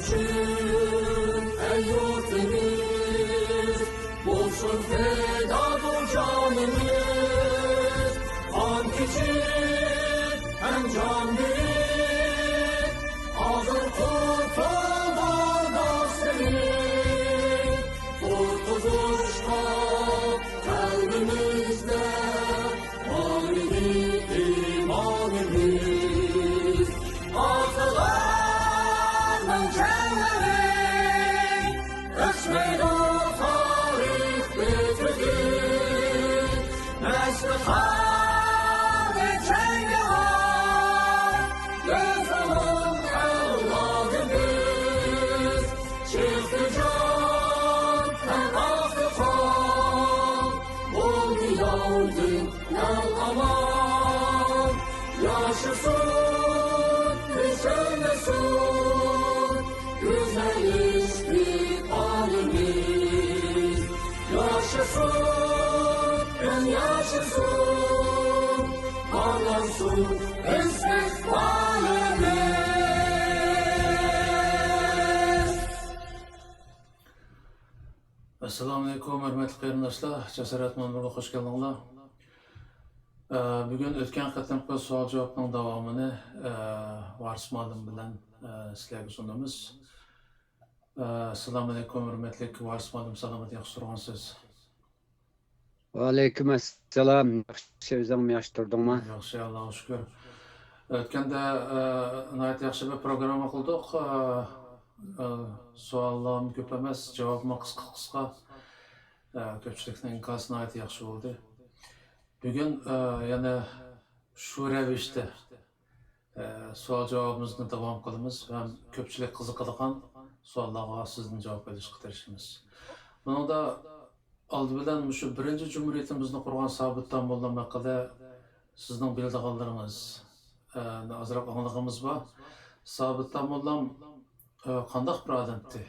için ey yurtımız, olsun feda bu canımız. An için hem can büyük, ağzın kurtulur gazetenin. Kurtuluşta kalbimizde var idi imanımız. Atalarının cenleri ösmeydi o tarih bitirdi. Nesli hâli cenge var, göz alın evladımız. Çıktı can hem aktı kan, oldu yavrum el aman. Yaşasın, söylesin, güzel istikbalimiz. Yaşasın, yaşasın, parlansın istikbalimiz. Assalamu alaikum, hürmetli qarindoshlar. Jasorat manbariga xush keldinglar. Bugun o'tgan qatimqi savol-javobning davomini Varis muallim bilan sizlarga sunamiz. Assalomu alaykum, hurmatli Varis muallim, salomat, yaxshi turgansiz? Va alaykum assalom. Yaxshi o'zingmi, yaxshi turdingmi? Yaxshi, Allohga shukr. O'tganda nihoyat yaxshi bir programma qildik. Savollar ko'p emas, javoblar qisqa. Ko'pchilikning inkosi nihoyat yaxshi bo'ldi. Bugun yana shu ravishda savol-javobimizni davom qilamiz va ko'pchilik qiziqadigan savollarga sizdan javob berishga tirishamiz. Buningda oldi bilan shu birinchi jumhuriyatimizni qurgan Sobitjon Mo'llam haqida sizning biladiganlaringiz ozroq anglag'imiz bor. Sobitjon Mo'llam qanday bir odamdi?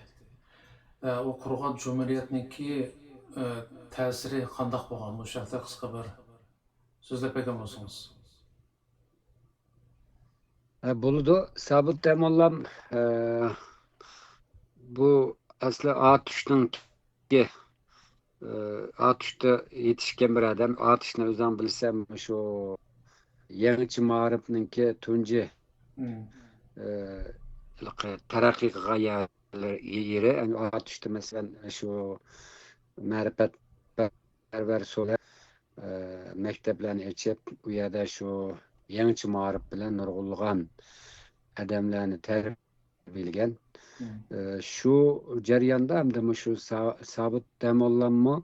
U qurgan jumhuriyatniki ta'siri qanday bo'lgan? Bu haqida qisqa bir so'zlab bergan bo'lsangiz. Bo'ldi. Sobitjon Mo'llam bu asli Atuş'ningki Atuş'da yetişken bir adam. Atuş'ni o'zim bilsam, shu yangi ma'rifningki tunji taraqqiy qilgan yeri. Atuş'da masalan shu ma'rifat parvar so'la maktablarni ochib, u yerda shu yangi ma'rif bilan nurg'ulg'an odamlarni tarbiyalagan. Shu jarayonda hamda shu Sobitjon Mo'llammi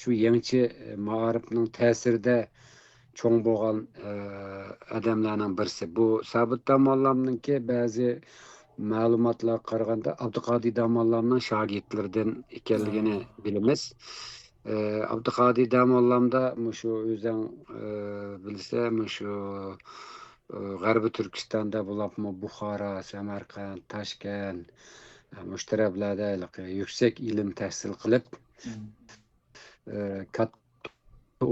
shu yangi ma'rifning ta'sirida cho'ng bo'lgan odamlarning birisi. Bu Sobitjon Mo'llamningki ba'zi ma'lumotlarga qaraganda Abduqodir Mo'llamning shogirdlaridan ekanligini bilamiz. Abduqodir Mo'llamda shu o'zing bilsa, shu G'arbiy Turkistonda bo'libmi, Buxoro, Samarqand, Toshkent, mushtarablarda yuksak ilm tahsil qilib, katta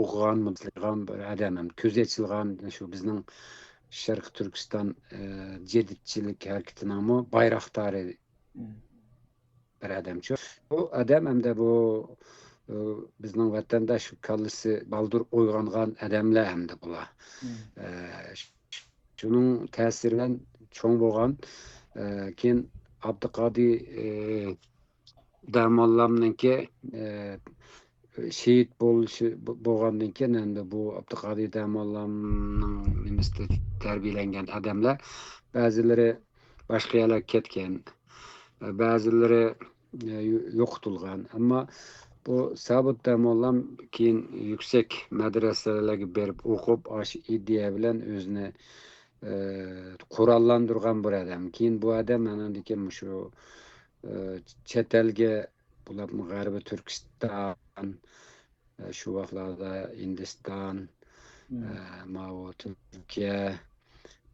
o'qigan, mutlaqan bir odam, ko'zi ochilgan shu bizning Sharq Turkiston jedidchilik harakatining bayroqdori bir odamchi. Bu odam hamda bu bizning vatanda shu kallasi baldur o'yg'ongan odamlar hamda bular. Shuning ta'siri bilan cho'ng bo'lgan. Keyin Abduqodir Mo'llamningki shehid bo'lgandan keyin endi bu Abduqodir Mo'llamning tarbiyalangan odamlar ba'zilari boshqa yerlarga ketgan, ba'zilari yo'qitilgan. Ammo bu Sobitjon Mo'llam keyin yuksak madrasalarga berib o'qib, shu ideya bilan o'zini qurollantirgan bir odam. Keyin bu odam manandiki shu chet elga bular G'arbiy Turkiston, shu vaqtlarda Hindiston, Turkiya,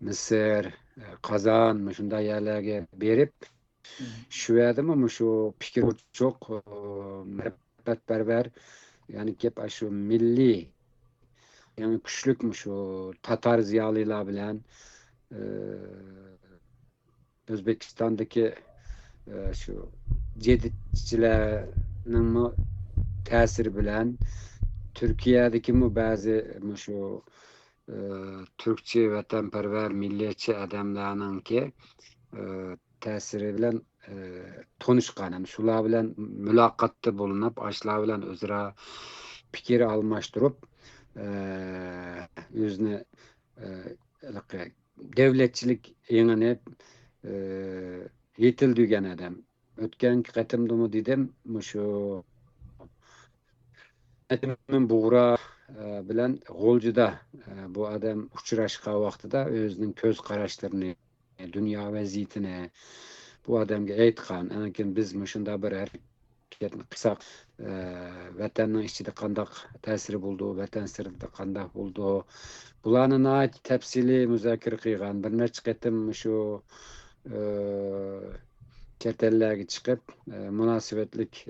Misr, Qozon shunday yerlarga berib, shu yerdami shu fikr cho'q ma'rifatparvar, ya'ni kep shu milliy, ya'ni kuchlik shu tatar ziyolilar bilan O'zbekistondagi şu jeditçilerning ta'siri bilan Türkiye'deki bazı şu Türkçe vatanperver milliyetçi adamlarninki ta'siri bilan tanışgan, şular bilan mülaqatda bulunup, aşlar bilan özra fikir almashtırıp özüne devletçilik yengine yetildigen adam. Ötken qatimdimi dedim, şu Etimin buğra bilen Golcu'da bu adam uçuraşqa vaqtida özünün köz qaraşlarını, dünya vaziyetini bu adamga aytgan. Lekin biz şunda bir hareketni qilsak, vatanning ichida qandaq ta'siri bo'ldi, vatan sirida qandaq bo'ldi. Bularni nihoyat tafsiliy muzokara qilgan. Bir necha qatim shu chet ellarga chiqib, munosabatlik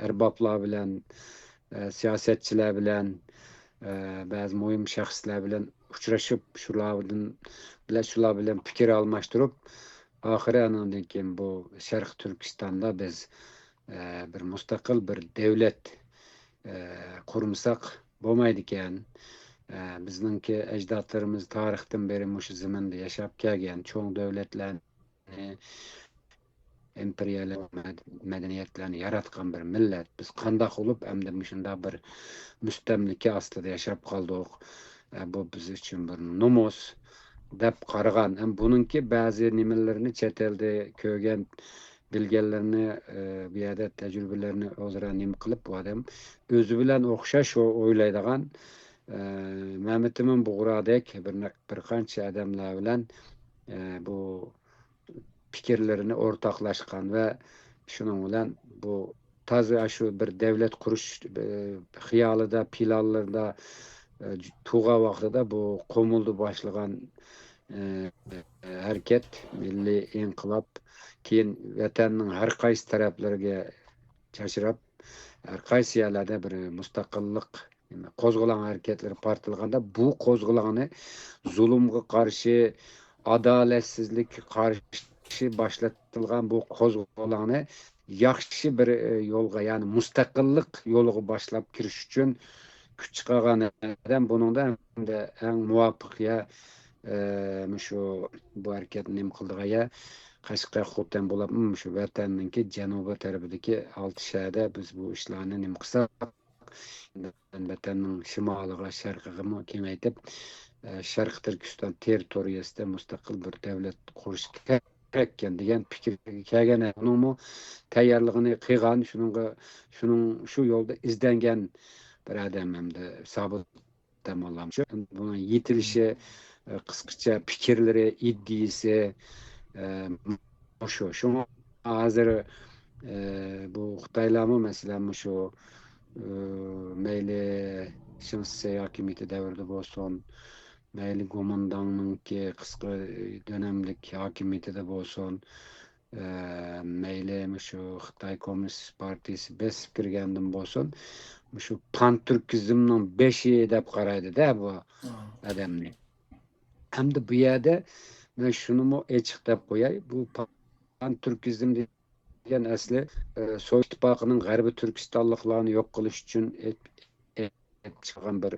arboblar bilan siyasetçiler bilen bazı mühim şahslar bilen uçraşıp şular bilen fikir almashtırıp ahire anından keyin bu Şarkı Türkistan'da biz bir mustaqil bir devlet kurumsak bo'lmaydi ekan. Bizninki ecdatlarımız tarixten beri şu zamanda yaşap kelgan çoğ devletlerni emperyal medeniyetlerini yaratgan bir millet. Biz qandaq olup hamda şunda bir müstemlike aslida yaşap kaldık. Bu biz için bir nomus dep qaragan. Hem bununki bazı nimelerini chet elde kögen bilgenlerini bir adet tecrübelerini o'zaro nim qilib bu adam özü bilan o'xshash o'ylaydigan Mehmetimin Buğradek bir qancha adamlar bilan bu fikirlerini ortaklaşkan ve şunun bilan bu taze şu bir devlet kuruş hiyalıda, pilallarda tuğa vaqtida bu komuldu başlagan hareket, milli inqilab keyin vatanning har qaysi taraflariga chachirab, har qaysi yerlarda bir mustaqillik qo'zg'alan hareketleri partilganda bu qo'zg'alani zulümge karşı, adaletsizlik karşı başlatılgan bu qo'zg'alani yaxshi bir yo'lga, yani mustaqillik yo'liga başlap kirish uchun kuch chiqargan adam. Buningda eng muvofiq şu bu hareketni nim qildiga Qashqa Xotan bo'lib, şu vatanninki janubi tarafidagi 6 shaharda biz bu ishlarni nim qilsak, vatanning shimoliga, sharqiga kengaytib, Şarkı Türkistan territoriyasida mustaqil bir devlet qurish kerakkan degan fikrga kelgan. Buningmi tayyorligini qilgan, shu yo'lda izlangan bir adam hamda Sobit tomonlama. Bunun yetilishi, qisqacha fikrlari, iddisi şu hozir bu Xitoylarmi masalan şu mayli Shinsi hokimiyati davrida bo'lsin, mayli Gomandanninki qisqa dönemlik hokimiyatida bo'lsin, mayli şu Xitoy Kommunist partiyasi besib kirgandan bo'lsin, şu pan-turkizmning beshi deb qaraydi-da bu odamni. Hamda bu yerda ben şunu mu açık deb qo'yay, bu pan-turkizm degan asli Sovet İttifoqining G'arbiy Turkistonliklarni yo'q qilish uchun chiqqan bir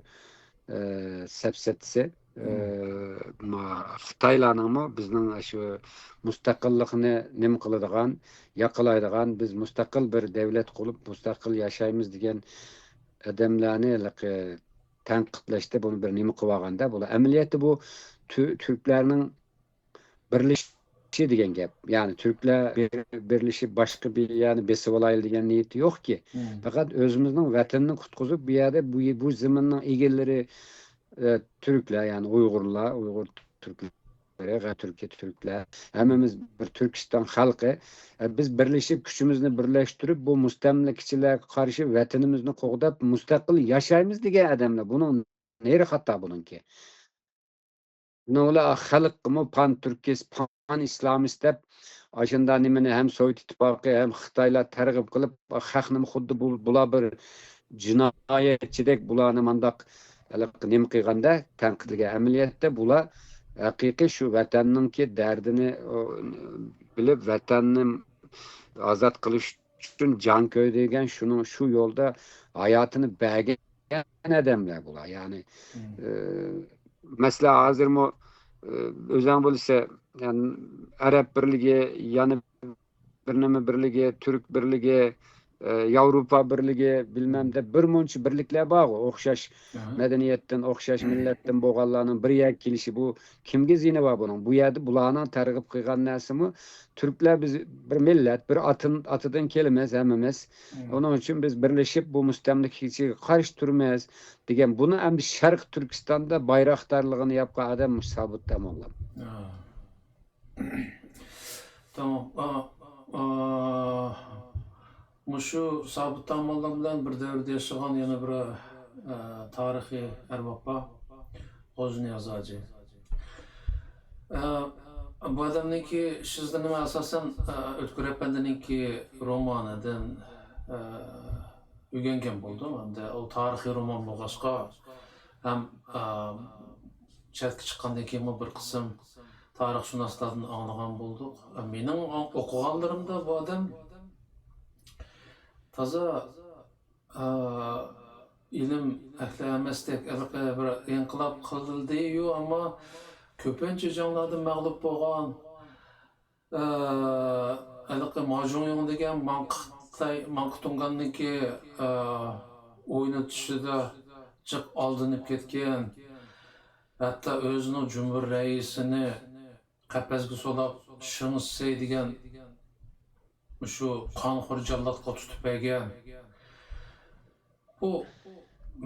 sapsatisi. Xitoylarning bizning shu mustaqillikni nim qiladigan, yaqinlaydigan, biz mustaqil bir davlat qurib mustaqil yashaymiz degan odamlarni tanqidlashda bunu bir nima qilib olganda, bu amaliyotda bu Türklerning birleşi degan gap. Yani Türkler birleşip başka bir yani besib olaylı degan niyeti yok ki. Fakat özümüzün vatanını qutquzib bu yerda bu zamanning egalari Türkler, yani Uygurlar, Uygur Türkler, Türkiye Türkler, hemimiz bir Türkistan halkı. Biz birleşip gücümüzü birleştirip bu mustamlakachilarga karşı vatanimizni qo'g'dab mustaqil yashaymiz degan adamlar. Bunun neri hata bununki? Nola xalqmi pan-turkist, pan-islamist deb aşında nimani hem Sovet İttifaqı hem Xitoylar targ'ib qilib, xalqni xuddi bular bir jinoyatchidek bularni mandaq nim qilganda tanqidga amaliyotda bular haqiqiy shu vatanninki dardini bilib, vatanni azat qilish uchun jon ko'ydigan shu yo'lda hayotini bergan odamlar bular. Ya'ni mesela hozirmi o'zing bo'lsa, yani Arab birligi, yana bir nima birligi, Turk birligi, Yevropa birligi, bilmem de bir muncha birliklar bor, o'xshash medeniyetden, o'xshash millatdan bo'lganlarning bir yer kelishi, bu kimga ziyni bor buning? Bu yerda bularning targ'ib qilgan narsami? Turklar biz bir millat, bir atıdan kelimiz hammamiz. Onun için biz birleşip bu mustamlikaga qarshi turmaymiz degan, buni endi Sharq Turkistonda bayroqdarligini yapgan adam Sobit Tamolla. Tamam. Mushu Sobit Tamolla bilan bir davrda yashagan yana bir tarixiy arbob bor, G'o'zniyoz hoji. Bu adamniki sizda nima asosan O'tkir apandaniki romanidan o'rgangan bo'ldim. Hamda u tarixiy roman bo'lg'achqa ham chatga chiqqandan keyin bir qism tarixshunoslardan anglagan bo'ldik. Mening o'qiganlarimda bu odam toza ilm ahli emasdek, bir inqilob qildi-yu, ammo ko'pincha janglarda mag'lub bo'lgan, Majnun degan Manqutunganniki o'yini tushida chiq oldinib ketgan, hatto o'zining Cumhur raisini qafasga solib Shinsey degan shu qonxo'r jallodga tutib bergan. Bu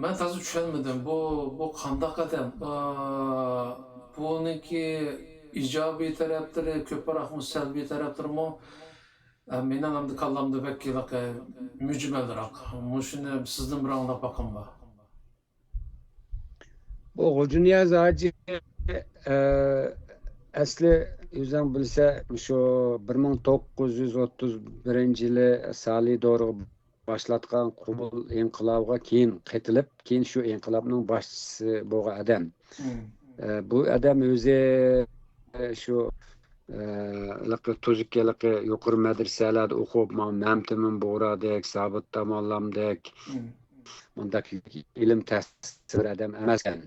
men to'g'ri tushunmadim. Bu qanday qadam? Buniki ijobiy taraflari ko'proqmi, salbiy taraflarimi? Mening ham kallamda vakilak mujmalroq. Shuni sizdan bir anglab boqim bor. Bu G'o'zniyoz hoji asli o'zing bilsa, shu 1931-yili Salidorga başlatgan Qumul inqilobiga keyin qaytilib, keyin shu inqilobning boshchisi bo'lgan odam. Bu odam o'zi shu tuzukkaligi yuqori madrasalarda o'qib, Mamtimin Bo'radek, Sobit Tamollamadek bundaq ilm tahsil adam emaskan.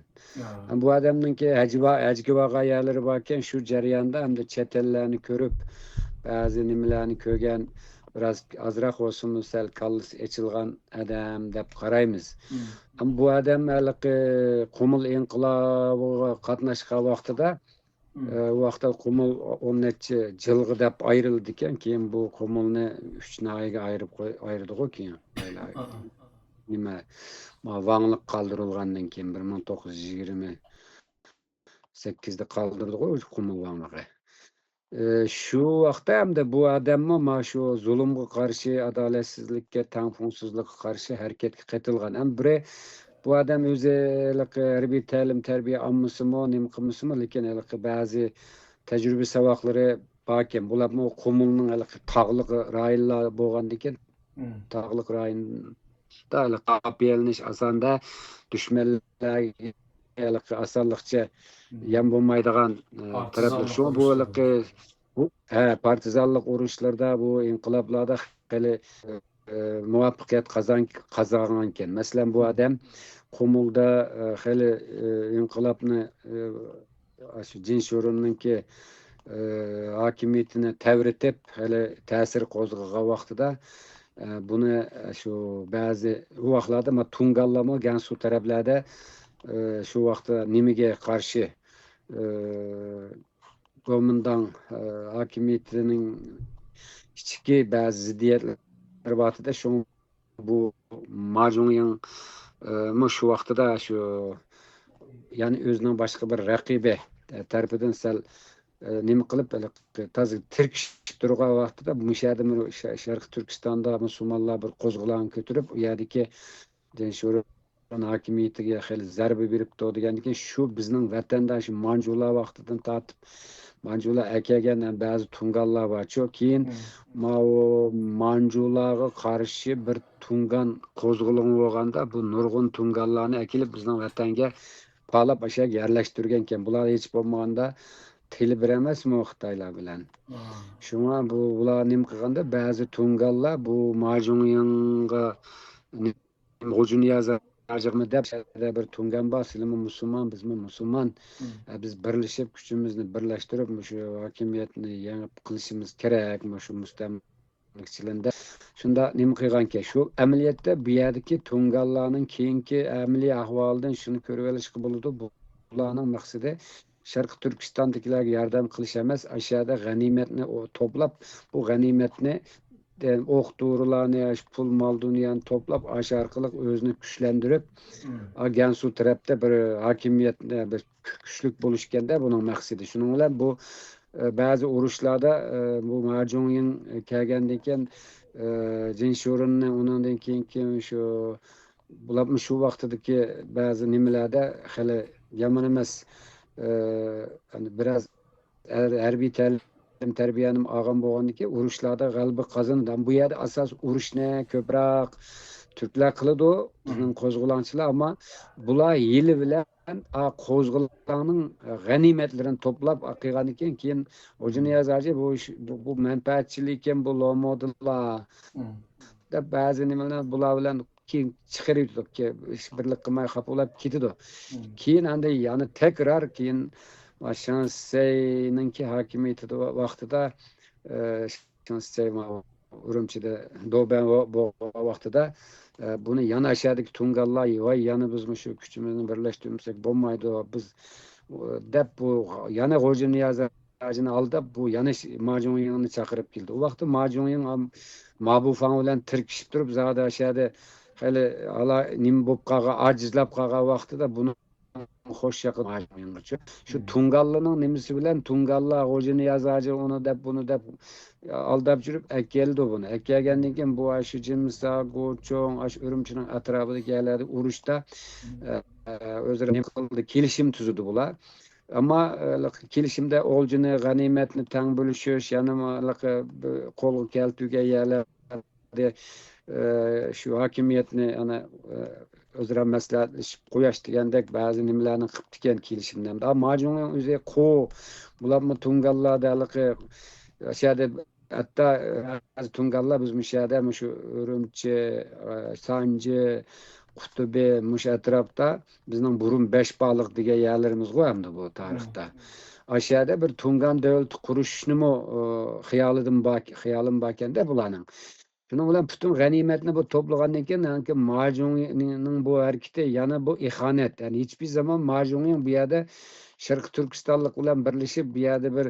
Bu adamninki hajga g'oyalari bor ekan, shu jarayonda hamda chet ellarni ko'rib, ba'zi nimalarni ko'rgan, biraz azroq olsun sal kallasi ochilgan adam deb qaraymiz. Bu adam Qumul inqilobiga qatnashgan vaqtida u vaqtda Qumul 10 necha yilga deb ayrildi ekan, keyin bu Qumulni 3 nahiyaga ayirdi-ku keyin. Nima vanglik qoldirilgandan keyin 1928da qoldirdi-ku Qumul vangligi. Şu vaqtda hamda bu odammi shu zulmga qarshi, adolatsizlikka, tangpungsizlikka qarshi harakatga qaytilgan. Ham biri bu odam o'zi harbiy ta'lim tarbiya olmasimi, nima qilmasimi, lekin ba'zi tajriba savoqlari bor ekan. Bularmi Qumulning tog'liq rayonlar bo'lgandan keyin, tog'liq rayonda qapiyalnish osonda dushmanlarga osonlikcha yam bo'lmaydigan taraflar shu bu partizanlik urushlarda, bu inqiloblarda hali muvaffaqiyat qozongan ekan. Masalan, bu odam Qumulda hali inqilobni shu Jinsho'rinninki hokimiyatini tavritib, hali ta'sir qo'zg'agan vaqtida buni shu ba'zi vaqtlarda Tungallama, Gansu taraflarda shu vaqtda nimaga qarshi Go'mindan hokimiyatining ichki ba'zi ziddiyatlar vaqtida shu bu Majnun shu vaqtida shu ya'ni o'zining boshqa bir raqibi tarafidan sal nima qilib toza tirkishib turgan vaqtida Sharq Turkistonda musulmonlar bir qo'zg'olon ko'tarib, u yerdagi hokimiyatiga hali zarba beribdi degandan keyin shu bizning vatandosh Manjular vaqtidan tortib Manjular akagan ba'zi tunganlar bor-ku, keyin Manjularga qarshi bir tungan qo'zg'olon bo'lganda bu nurg'un tunganlarni akilib bizning vatanga palab yerlashtirgan ekan. Bular hech bo'lmaganda tili bir emasmi o Xitoylar bilan. Şuna bular nim qilganda ba'zi tungallar bu Majungyanga G'ujun yazar ajig'mi deb bir tungan bor, sizmi musulmon, bizmi musulmon. Biz birlashib kuchimizni birlashtirib shu hokimiyatni yengib qilishimiz kerak, shu mustamlikachilarda. Shunda nima qilganki, shu amaliyotda bu yerdagi tungallarning keyingi amaliy ahvolidan shuni ko'rib olishga bo'ladi. Bularning maqsadi Sharq Turkistondagilarga yordam qilish emas, aşağıda g'animatni to'plab, bu g'animatni o'q-dorilarni, pul, mol dunyoni to'plab, ash orqali o'zini kuchlantirib, Gansu tarafda bir hokimiyatni bir kuchlik bo'lishganda buning maqsadi. Shuning bilan bu ba'zi urushlarda bu Majungying kelgandan keyin Jinshorinni undan keyin shu bular shu vaqtdagi ba'zi nimalarda hali yomon emas. Biraz harbiy ta'lim tarbiyanim olgan bo'lgandan keyin urushlarda g'alaba qozondim. Bu yerda asos urushni ko'proq Türkler qiladi, bizning qo'zg'olonchilar, ammo bular yili bilan qo'zg'olonning g'animatlarini to'plab qilgandan keyin G'ujun Yazaji bu manfaatchilik ekan, bu lomodlar deb ba'zi nimalar bular bilan keyin chiqarib birlik qilmay qapolab ketadi. Keyin endi yana tekrar keyin Shanseyninki hokimiyati vaqtida Shansey Urumchida Do'ban vaqtida buni yana aşağıdaki tungallar voy yana biz shu kuchimizni birlashtirmasak bo'lmaydi, biz deb bu yana G'ujun Yazajini aldab bu yana Majungyingni chaqirib keldi. U vaqtda Majungying Mabufan bilan tirkishib turib, zada aşağıda hali ala nim bo'lib qolgan, ajizlab qolgan vaqtida buni xo'sh yaqin shu tungallarning nimasi bilan tungallar G'ujun Yazaji uni deb buni deb aldab yurib keldi buni. Kelgandan keyin bu shu Jimsa, Go'chong, Urumchining atrofidagi yerlarda urushda o'zlari nima qildi, kelishim tuzdi bular. Ammo kelishimda o'ljini, g'animatni tang bo'lishish, yana qo'lga keltirgan yerlarda shu hokimiyatni ana o'zaro maslahatlashib qo'yash degandek ba'zi nimalarni qilib ekan kelishimdan. Majungying o'zi bularni tungallarda aşağıda hatta tungallar biz müşahede şu Urumchi, Sanji, Qutubi mush atrofda bizning burun 5 baliq degan yerlarimiz var hamda bu tarixda. Aşağıda bir tungan davlat qurishni xiyolim bakanda bularning. Shuning bilan butun g'animatni bu to'plagandan keyin Majungyingning bu harakati yana bu ihanat. Yani hiçbir zaman Majungying bu yerda Sharq Turkistonlik bilan birlashib bu yerda bir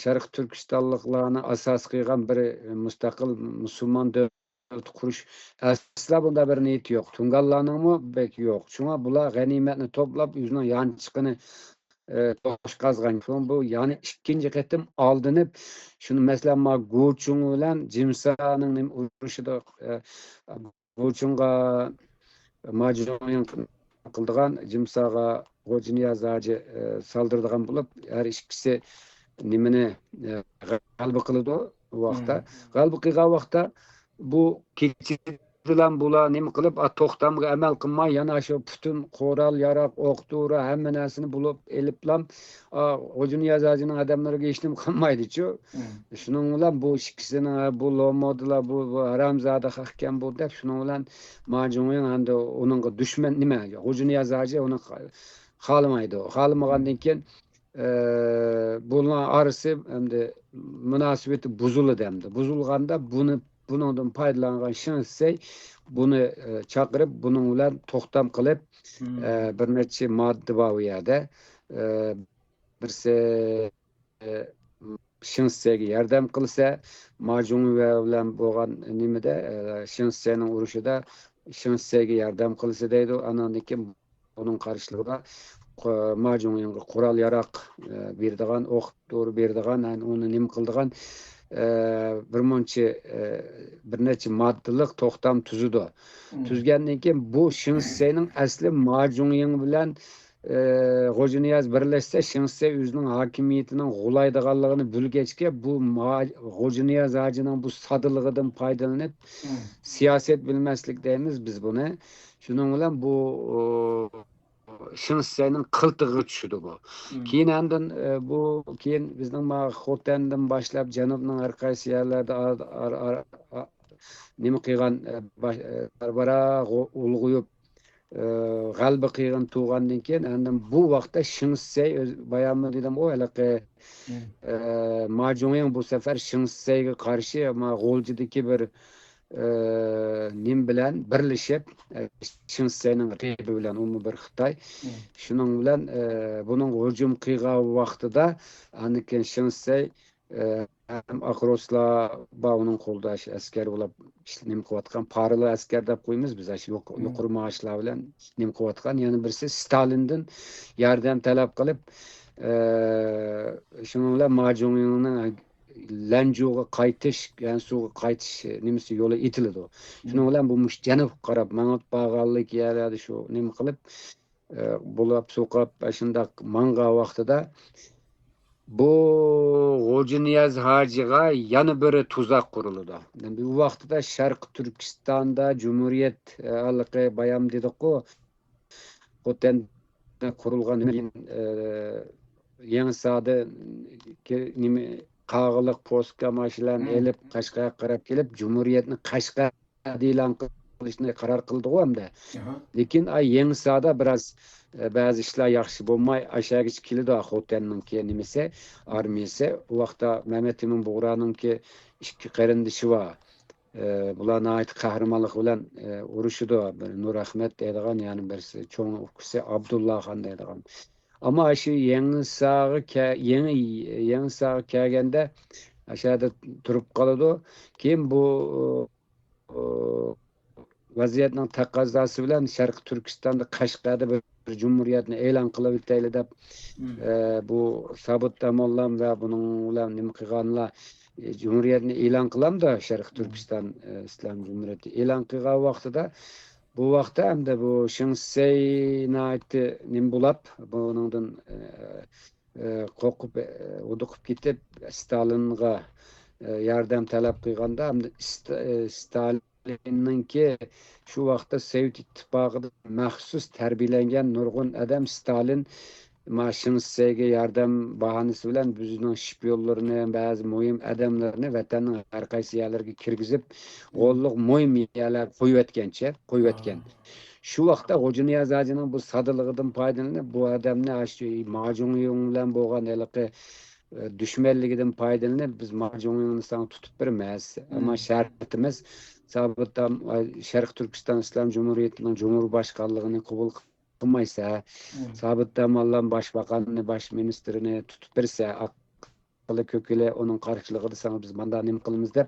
Sharq Turkistonliklarni asos qilgan bir mustaqil musulmon davlat qurish asla bunda bir niyat yo'q. Tungallarningmi bek yo'q. Shunga bular g'animatni to'plab o'zining yanchiqini tosh qazgan. Bu yani ikkinchi qatim oldinib shuni masalan Go'chung bilan Jimsaning urushida Go'chungga Majungying qildigan, Jimsaga G'ujun Yazaji soldirdigan bo'lib, har ikkisi nimani g'alba qiladi u vaqtda. G'alba qilgan vaqtda bu kechidilan bular nima qilib to'xtamga amal qilmay yana shu butun qo'ral, yaroq, o'q-dori hamma narsani bo'lib eliblam G'ujun Yazajining odamlariga hech nima qilmaydi-ku. Shuning bilan bu ikkisini bu lomodlar bu haramzoda haqkan bu deb shuning bilan Majungying endi uningga dushman nima G'ujun Yazaji uni xohlamaydi. Xohlamagandan keyin bunlar arası endi munosabati buzildi endi. Buzilganda bundan foydalangan Shansey buni chaqirib, buning bilan to'xtam qilib bir necha modda bor u yerda. Birsi Shanseyga yordam qilsa, Majungying bilan bo'lgan nimada Shanseyning urushida Shanseyga yordam qilsa deydi. Anandan keyin buning qarshiligida Majungyingga qurol yaroq berdigan, o'q dori berdigan, uni nim qildigan bir necha moddalik to'xtam tuzdi. Tuzgandan keyin bu Shanseyning asli Majungying bilan G'ujun Yaz birlashsa Shansey o'zining hokimiyatining g'ulaydiganligini bilgachga bu G'ujun Yazajining bu sodiligidan foydalanib siyosat bilmaslik deymiz biz buni. Shuning bilan bu Şinseyning qiltig'i tushdi bu. Keyin andin bu keyin bizning Xotandan boshlab janubning har qaysi yerlarda nima qilgan barbara ulg'uyib g'alba qilgan tug'andan keyin andin bu vaqtda Shinsey bayonmi dedim o halaqa Majungen bu sefer Shinseyga qarshi G'oljidagi bir nim bilan birlashib Shinseyning raqibi bilan umi bir Xitoy shuning bilan buning hujum qilgan vaqtida anikin Shinsey hem akroslar va uning qo'ldosh askar bo'lib nim qilayotgan parli askar deb qo'yamiz biz shu yuqori maoshlar bilan nim qilayotgan yana birisi Stalindan yordam talab qilib shuning bilan Majungning Lanjuga qaytish, Gansuga qaytish nimasi yo'li etildi. Shuning bilan bu janub qarab manot bag'allik yerlarda shu nima qilib bo'lib so'qib shundoq manga vaqtida bu G'o'jiniyaz hojiga yana bir tuzaq qurildi. Bu vaqtida Sharq Turkistonda Cumhuriyet alqi bayam dedik-ku. Xotan'da qurilgan yangi sadi nima qag'iliq postka mashinalarini elib Qashqarga qarab kelib Cumhuriyetni Qashqarda e'lon qilishni qaror qildi hamda. Lekin ay yangi sada biraz ba'zi ishlar yaxshi bo'lmay ashagich keldi Xotanning nimasi armiyasi. U vaqtda Mehmet Emin Bug'roninki ikki qarindishi bor. Bularni ayt qahramonlik bilan urushdi. Nur Ahmed deydigan yani birisi cho'ng ukisi Abdullah Xon deydigan. Ama şu yangi sağı kelganda aşağıda turib qoladi. Keyin bu vaziyatning taqozosi bilan Sharq Turkistonda Qashqarda bir cumhuriyetni e'lon qilib o'tayli deb bu Sabit Tamollon va buning bilan nima qilganlar cumhuriyetni e'lon qilamda Sharq Turkiston Islom Cumhuriyeti e'lon qilgan vaqtida bu vaqtda hamda bu Shinseyni aytdi nim bo'lib buningdan qo'rqib uduqib ketib Stalinga yordam talab qilganda hamda Stalinninki shu vaqtda Sovet ittifoqida maxsus tarbiyalangan nurg'un odam Stalin Shinseyga yordam bahonasi bilan bizning shpionlarni ba'zi muhim odamlarni vatanning har qaysi yerlarga kirgizib o'g'illik muhim yerlar qo'yayotgan. Shu vaqtda G'o'jiniyaz hojining bu sadiligidan foydalanib bu odamni shu Majungen bilan bo'lgan dushmanligidan foydalanib biz Majungni tutib beramiz. Ammo shartimiz Sabitdan Sharq Turkiston Islom Cumhuriyetining Cumhurbaşkanlığını qabul qilmaysa, Sabit Tamollon boshbakanni, bosh ministrini tutib bersa, aqli ko'kili uning qarshiligida sana biz manda nima qilamiz deb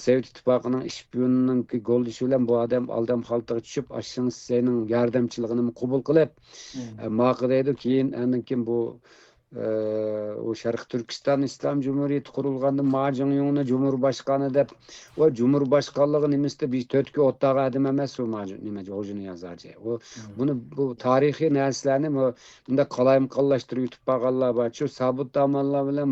Sovet ittifoqining shpiyonining goldishi bilan bu odam aldam xaltaga tushib, Shinseyning yordamchiligini qabul qilib, maqdaydi keyin andan bu o Sharq Turkiston Islom Cumhuriyeti qurilganda Majungni Cumhurbaşkanı deb va Cumhurbaşkanlığı nimasida biz to'rtga o'rtaq adam emas u nima G'o'jiniyaz hoji. O buni bu tarixiy narsalarni bunda qalayimqonlashtirib yutib qolganlar bor. Shu Sabit Tamollon bilan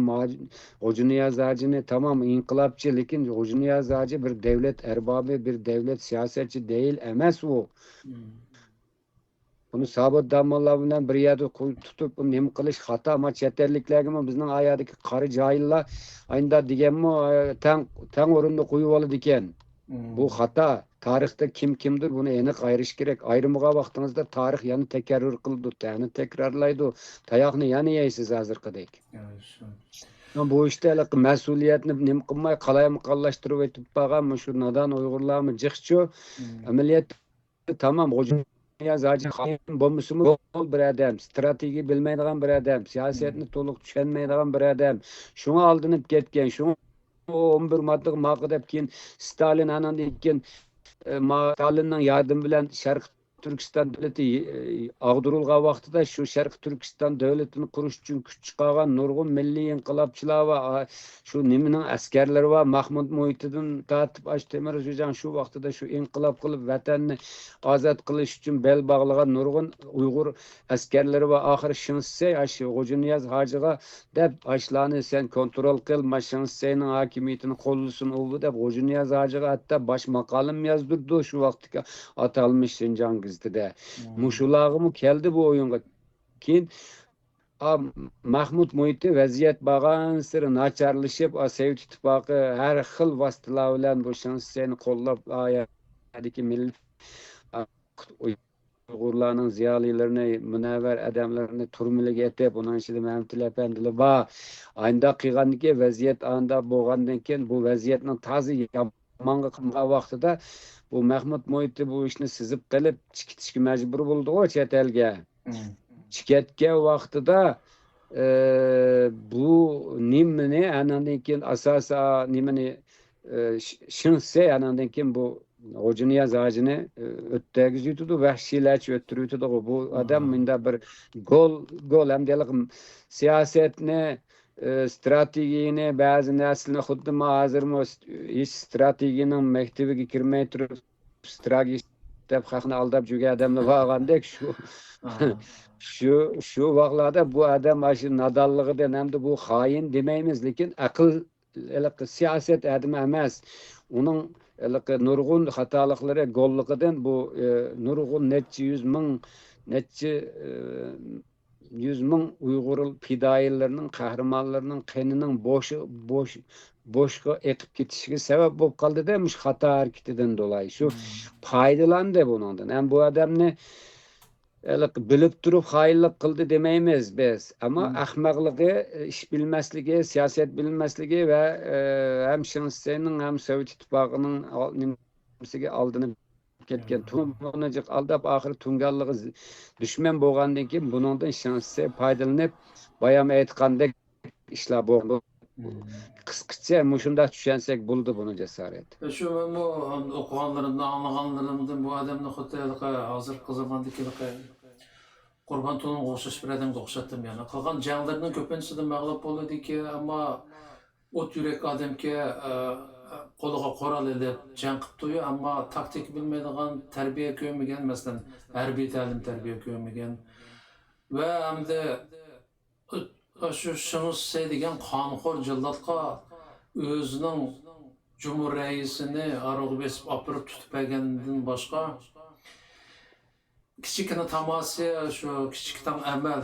G'o'jiniyaz hojini tamom inqilobchi, lekin G'o'jiniyaz hoji bir davlat arbobi, bir davlat siyosatchi değil emas u. Bunu Sabit Tamollon bilan bir yerda tutib nima qilish xato, ama chet elliklarga bizning ayadagi qari joyillar aynda deganmi tang o'rinda qo'yib oladi ekan. Bu xato. Tarixda kimdir buni aniq ayirish kerak. Ayrimiga vaqtingizda tarix yana takror qildi, yana takrorlaydi. Tayoqni yana yeysiz hozirgidek. Bu ishda mas'uliyatni nima qilmay qalayimqonlashtirib o'tib qolgan shu nodon Uyg'urlarmi jiqchu amaliyat tamom G'o'jiniyaz hoji bo'lmasimi bir odam, strategiya bilmaydigan bir odam, siyosatni to'liq tushunmaydigan bir odam. Shunga oldinib ketgan, shu 11 moddaga maqdab keyin Stalin anandan keyin Stalinning yordami bilan Sharq Turkiston davlati ag'dirilgan vaqtida shu Sharq Turkiston davlatini qurish uchun kuch chiqargan nurg'un milliy inqilobchilar va shu nimaning askarlari va Mahmud Mo'yitidan tortib Temur Jo'jan shu vaqtida shu inqilob qilib vatanni ozod qilish uchun bel bog'lagan nurg'un Uyg'ur askarlari va oxiri Shinsey shu G'o'jiniyaz hojiga deb ashlarni sen kontrol qil, Shinseyning hokimiyatini qo'llasin u deb G'o'jiniyaz hojiga hatto bosh maqolam yozdirdi shu vaqtga atalmış Şinjan bizde de. Muşulağımı keldi bu oyunga. Keyin Mahmud Muhiti vaziyat bağan sırı naçarlaşıp Sovet İttifaqı her xil vasıtalar bilen bu şansiyani qo'llab ayadiki millet Uyg'urlarning ziyolilarini, munavvar adamlarini turmaga etib, uning ichida Mamtil apandili bor. Ayında qilgandiki vaziyat anda bo'lgandan keyin bu vaziyatning tozi yomonga qilgan vaqtida bu Mahmud Muhiti bu ishni sizib qilib chikitishga majbur bo'ldi-ku chet elga. Chikatgan vaqtida bu nimani anandan keyin asosan nimani shinse anandan keyin bu Hocuniyaz ağacını öttəgiz yutudu, vəhşiləç öttürü yutudu. Bu adam mında bir gol hem delik siyasetini, stratejini, bazı neslini xuddi hazır mı hiç stratejinin mektebiga kirmey turib strateji deb xalqni aldab jurgan adamlar bo'lgandek shu vaqtlarda bu adam shu nodonligidan hamda bu xoin demaymiz, lekin aql siyaset adamı emas. Onun nurg'un xatoliklari go'lligidan bu nurg'un necha yuz ming Uyg'ur fidoyilarining qahramonlarining qinining boshqa eqib ketishiga sabab bo'lib qoldi-da, mush xato harakatidan dolayı. Shu foydalandi bundan. Ham bu odamni bilib turib xoinlik qildi demaymiz biz. Ama ahmoqligi, ish bilmasligi, siyoset bilmasligi va ham Shinsening ham Sovet İttifaqının nimasiga oldini ketgan. Buni aldab oxiri tunganligi dushman bo'lgandan keyin bundan Shinse foydalanib, bayam aytgandek ishlar bo'ldi. Qisqacha mushunda tushunsak bo'ldi buni jasorat. Shu o'qiganlarimdan, anlaganlarimdan bu odamni xuddi hozirgi zamondagi Qurban To'longa o'xshash bir odamga o'xshatdim yani. Qilgan janglarning ko'pinchasida mag'lub bo'ldiki, ammo o't yurak odamga qo'liga qurol ilib jang qilib qo'ydi, ammo taktik bilmaydigan, tarbiya ko'rmagan, masalan, harbiy ta'lim tarbiya ko'rmagan va hamda shu Shinse degan qonxo'r jillatga o'zining Cumhur raisini arog'i besib opirib tutib bergandan boshqa kichikina tamasi shu kichikdan amal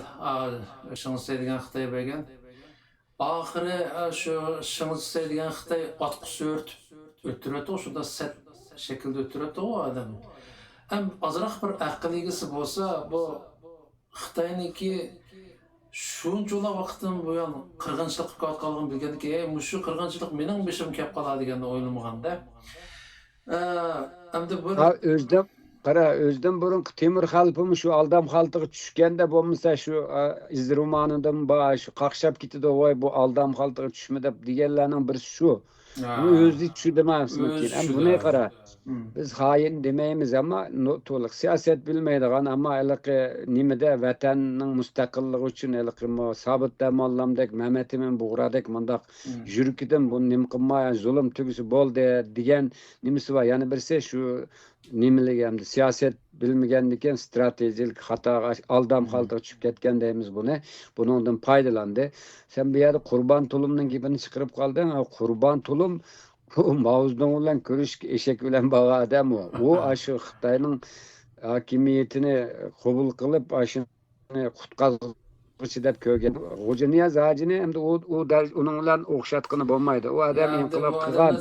Shinse degan Xitoy bergan. Oxiri shu Shinse degan Xitoy otqi so'rtib o'tiradi, shunda set shaklda o'tiradi u odam. Ham ozroq bir aql egasi bo'lsa, bu Xitoyniki shunchalar vaqtdan buyon qirg'inchilik qilib qolgan bilganki, shu qirg'inchilik mening beshim kelib qoladi deganni o'ylamaganda. Hamda bir qara o'zdan burun Temur xalqimi shu aldam xalqiga tushganda bo'lmasa shu iz romanidan shu qaqshab ketdi, voy bu aldam xalqiga tushma deb deganlarning biri shu. Buni o'zi tushundimasmi keyin. Ham buni qara. Biz xoin demaymiz ama to'liq siyoset bilmaydigan ama nimada vatanning mustaqilligi uchun sobit damonlamdek Mehmetimin Buğradek mundaq yurkidan bu nim qilmay zulm tugisi bo'ldi degan nimasi bor. Yana birisi shu nimaligi hamda siyoset bilmagandan stratejik xato aldam xalqiga tushib ketgan deymiz buni. Bundan foydalandi. Sen bu yerda Qurban To'lumning gapini chiqarib qolding. Qurban To'lum bu Mavzudon bilan ko'rishga eshak bilan bog'a odam u. U shu Xitoyning hokimiyatini qabul qilib, shuni qutqazuvchi deb ko'rgan. Xo'janiyaz hojini hamda uning bilan o'xshatqini bo'lmaydi. U odam inqilob qilgan,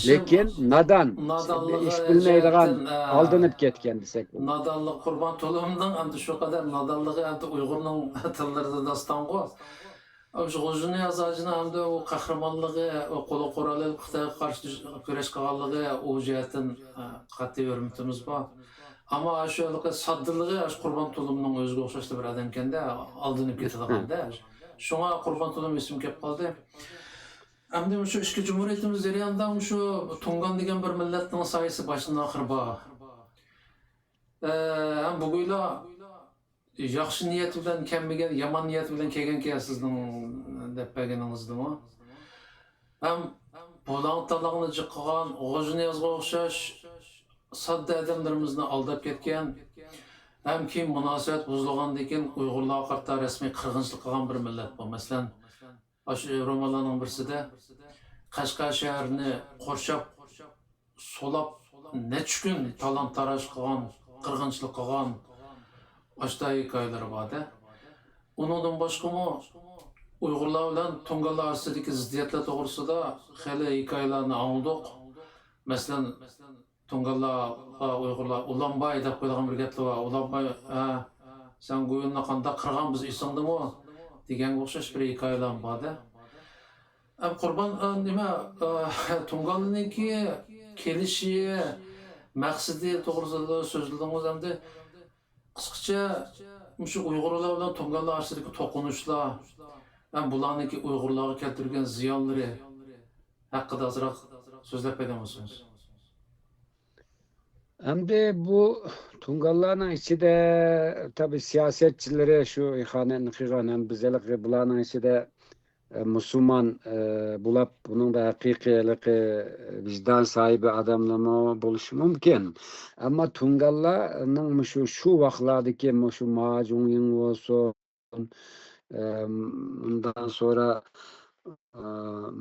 lekin nodon, ish bilmaydigan, aldinib ketgan desak. Nodonlik Qurban To'lumning hamda shu qadar nodonligi hamda Uyg'urning tillarida dostonqo. Xo'janiyaz hojini hamda u qahramonligi, qo'li qurol olib Xitoyga qarshi kurash qilganligi u jihatdan qat'iy hurmatimiz bor. Ama shu soddiligi Qurban To'lumning o'ziga o'xshashli bir odam ekanda, aldinib ketadigan-da. Shunga Qurban To'lum ismi kelib qoldi. Hamda shu ichki jumhuriyatimiz jarayonida shu Tungan degan bir millatning soyasi boshdan oxir bor. Ham bugunlar yaxshi niyat bilan kelmagan, yomon niyat bilan kelgan sizning deb berganingizdimi? Ham bo'lan talog'ini jiqqan, Xo'janiyazga o'xshash sodda odamlarimizni aldab ketgan, ham keyin munosabat buzilgandan keyin Uyg'urlarga qarata rasmiy qirg'inchilik qilgan bir millat bu. Masalan, shu romanlarning birisida Qashqar shahrini qurshab, solab necha kun talon-taroj qilgan qırğınçılık qilgan aşta hikoyalar var-da. Onundan başqa-mı Uyg'urlar bilan Tungalar orasidagi ziddiyatlar to'g'risida xeyli hikoyalarni angladik. Masalan, Tungalarga Uyg'urlar Ulanbay deb qo'yilgan bir gaplar var. Ulanbay, sen go'yinni qanday qirgan biz esingdimi? Deganga o'xshash bir hikoyalar bor-da. Qurban nima Tungalarniki kelishi maqsadi to'g'risida so'zladingiz hamda qisqacha shu Uyg'urlar bilan Tungalar orasidagi to'qinishlar, bularniki Uyg'urlarga keltirgan ziyonlari haqida ozroq so'zlab bermoqchisiz. Hamda bu Tungallarning ichida tabii siyosetchilari shu ihanatni qilgan ham bizlar bularning ichida musulmon bulab bunun da haqiqiyligi vicdan sahibi adamlar bo'lishi mumkin. Ammo Tungallarning shu vaqtlardagi shu Majung olsun, ondan sonra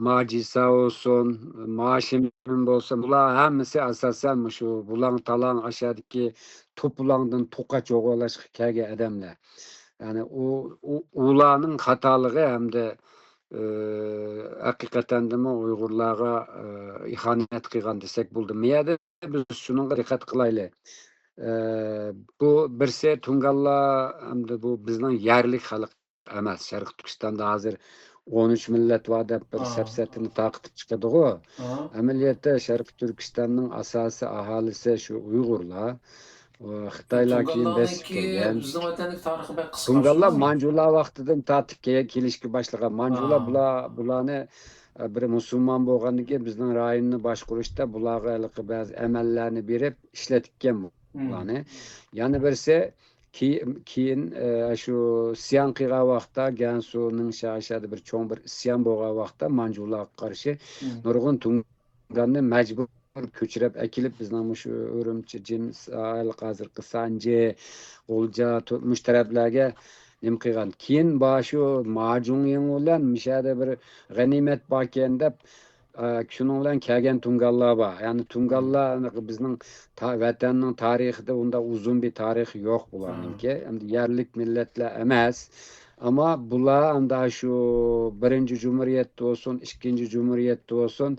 Macisa olsun, Maşimin olsun, bular hammasi asosan shu bulang talang aşağıdaki topulangdan toqa çoğulaşıp kelgan adamlar. Yani ularning xatolig'i hamda hakikaten de mi Uyg'urlarga ihanet qilgan desak bo'ldi. Miyada biz shunga diqqat qilaylik. Bu birse Tungallar hamda bu bizning yerlik xalq emas. Sharq Turkistonda hozir 13 millet var deb bir sepsetini taqib chiqadi-ku. Amaliyotda Sharq Turkistonning asosiy aholisi shu Uyg'urlar. Xitoylar keyin bosib kelgan. Bizning vatanlik tarixi bak qisqa. Tungallar Manjular vaqtidan tortib kelishga boshlagan. Manjular bularni bir musulmon bo'lgandan keyin bizning rayonni boshqarishda bularga ba'zi amallarni berib ishlatgan bularni. Yana birsi keyin shu isyon qilgan vaqtda Gansuning shashada bir cho'ng bir isyon bo'lgan vaqtda Manjularga qarshi nurg'un Tungallarni majbur ko'chirib akilib bizning shu Urumchi, Jims, hozirgi Sanji, G'ulja turmush taraflarga nim qilgan. Keyin shu Majung bilan mishada bir g'animat bor ekan deb shuning bilan kelgan Tungallar bor. Ya'ni Tungallar bizning vatanning tarixida unda uzun bir tarix yo'q bularningki. Endi yerlik millatlar emas. Ama bular anda şu birinci cumhuriyette olsun, ikinci cumhuriyette olsun,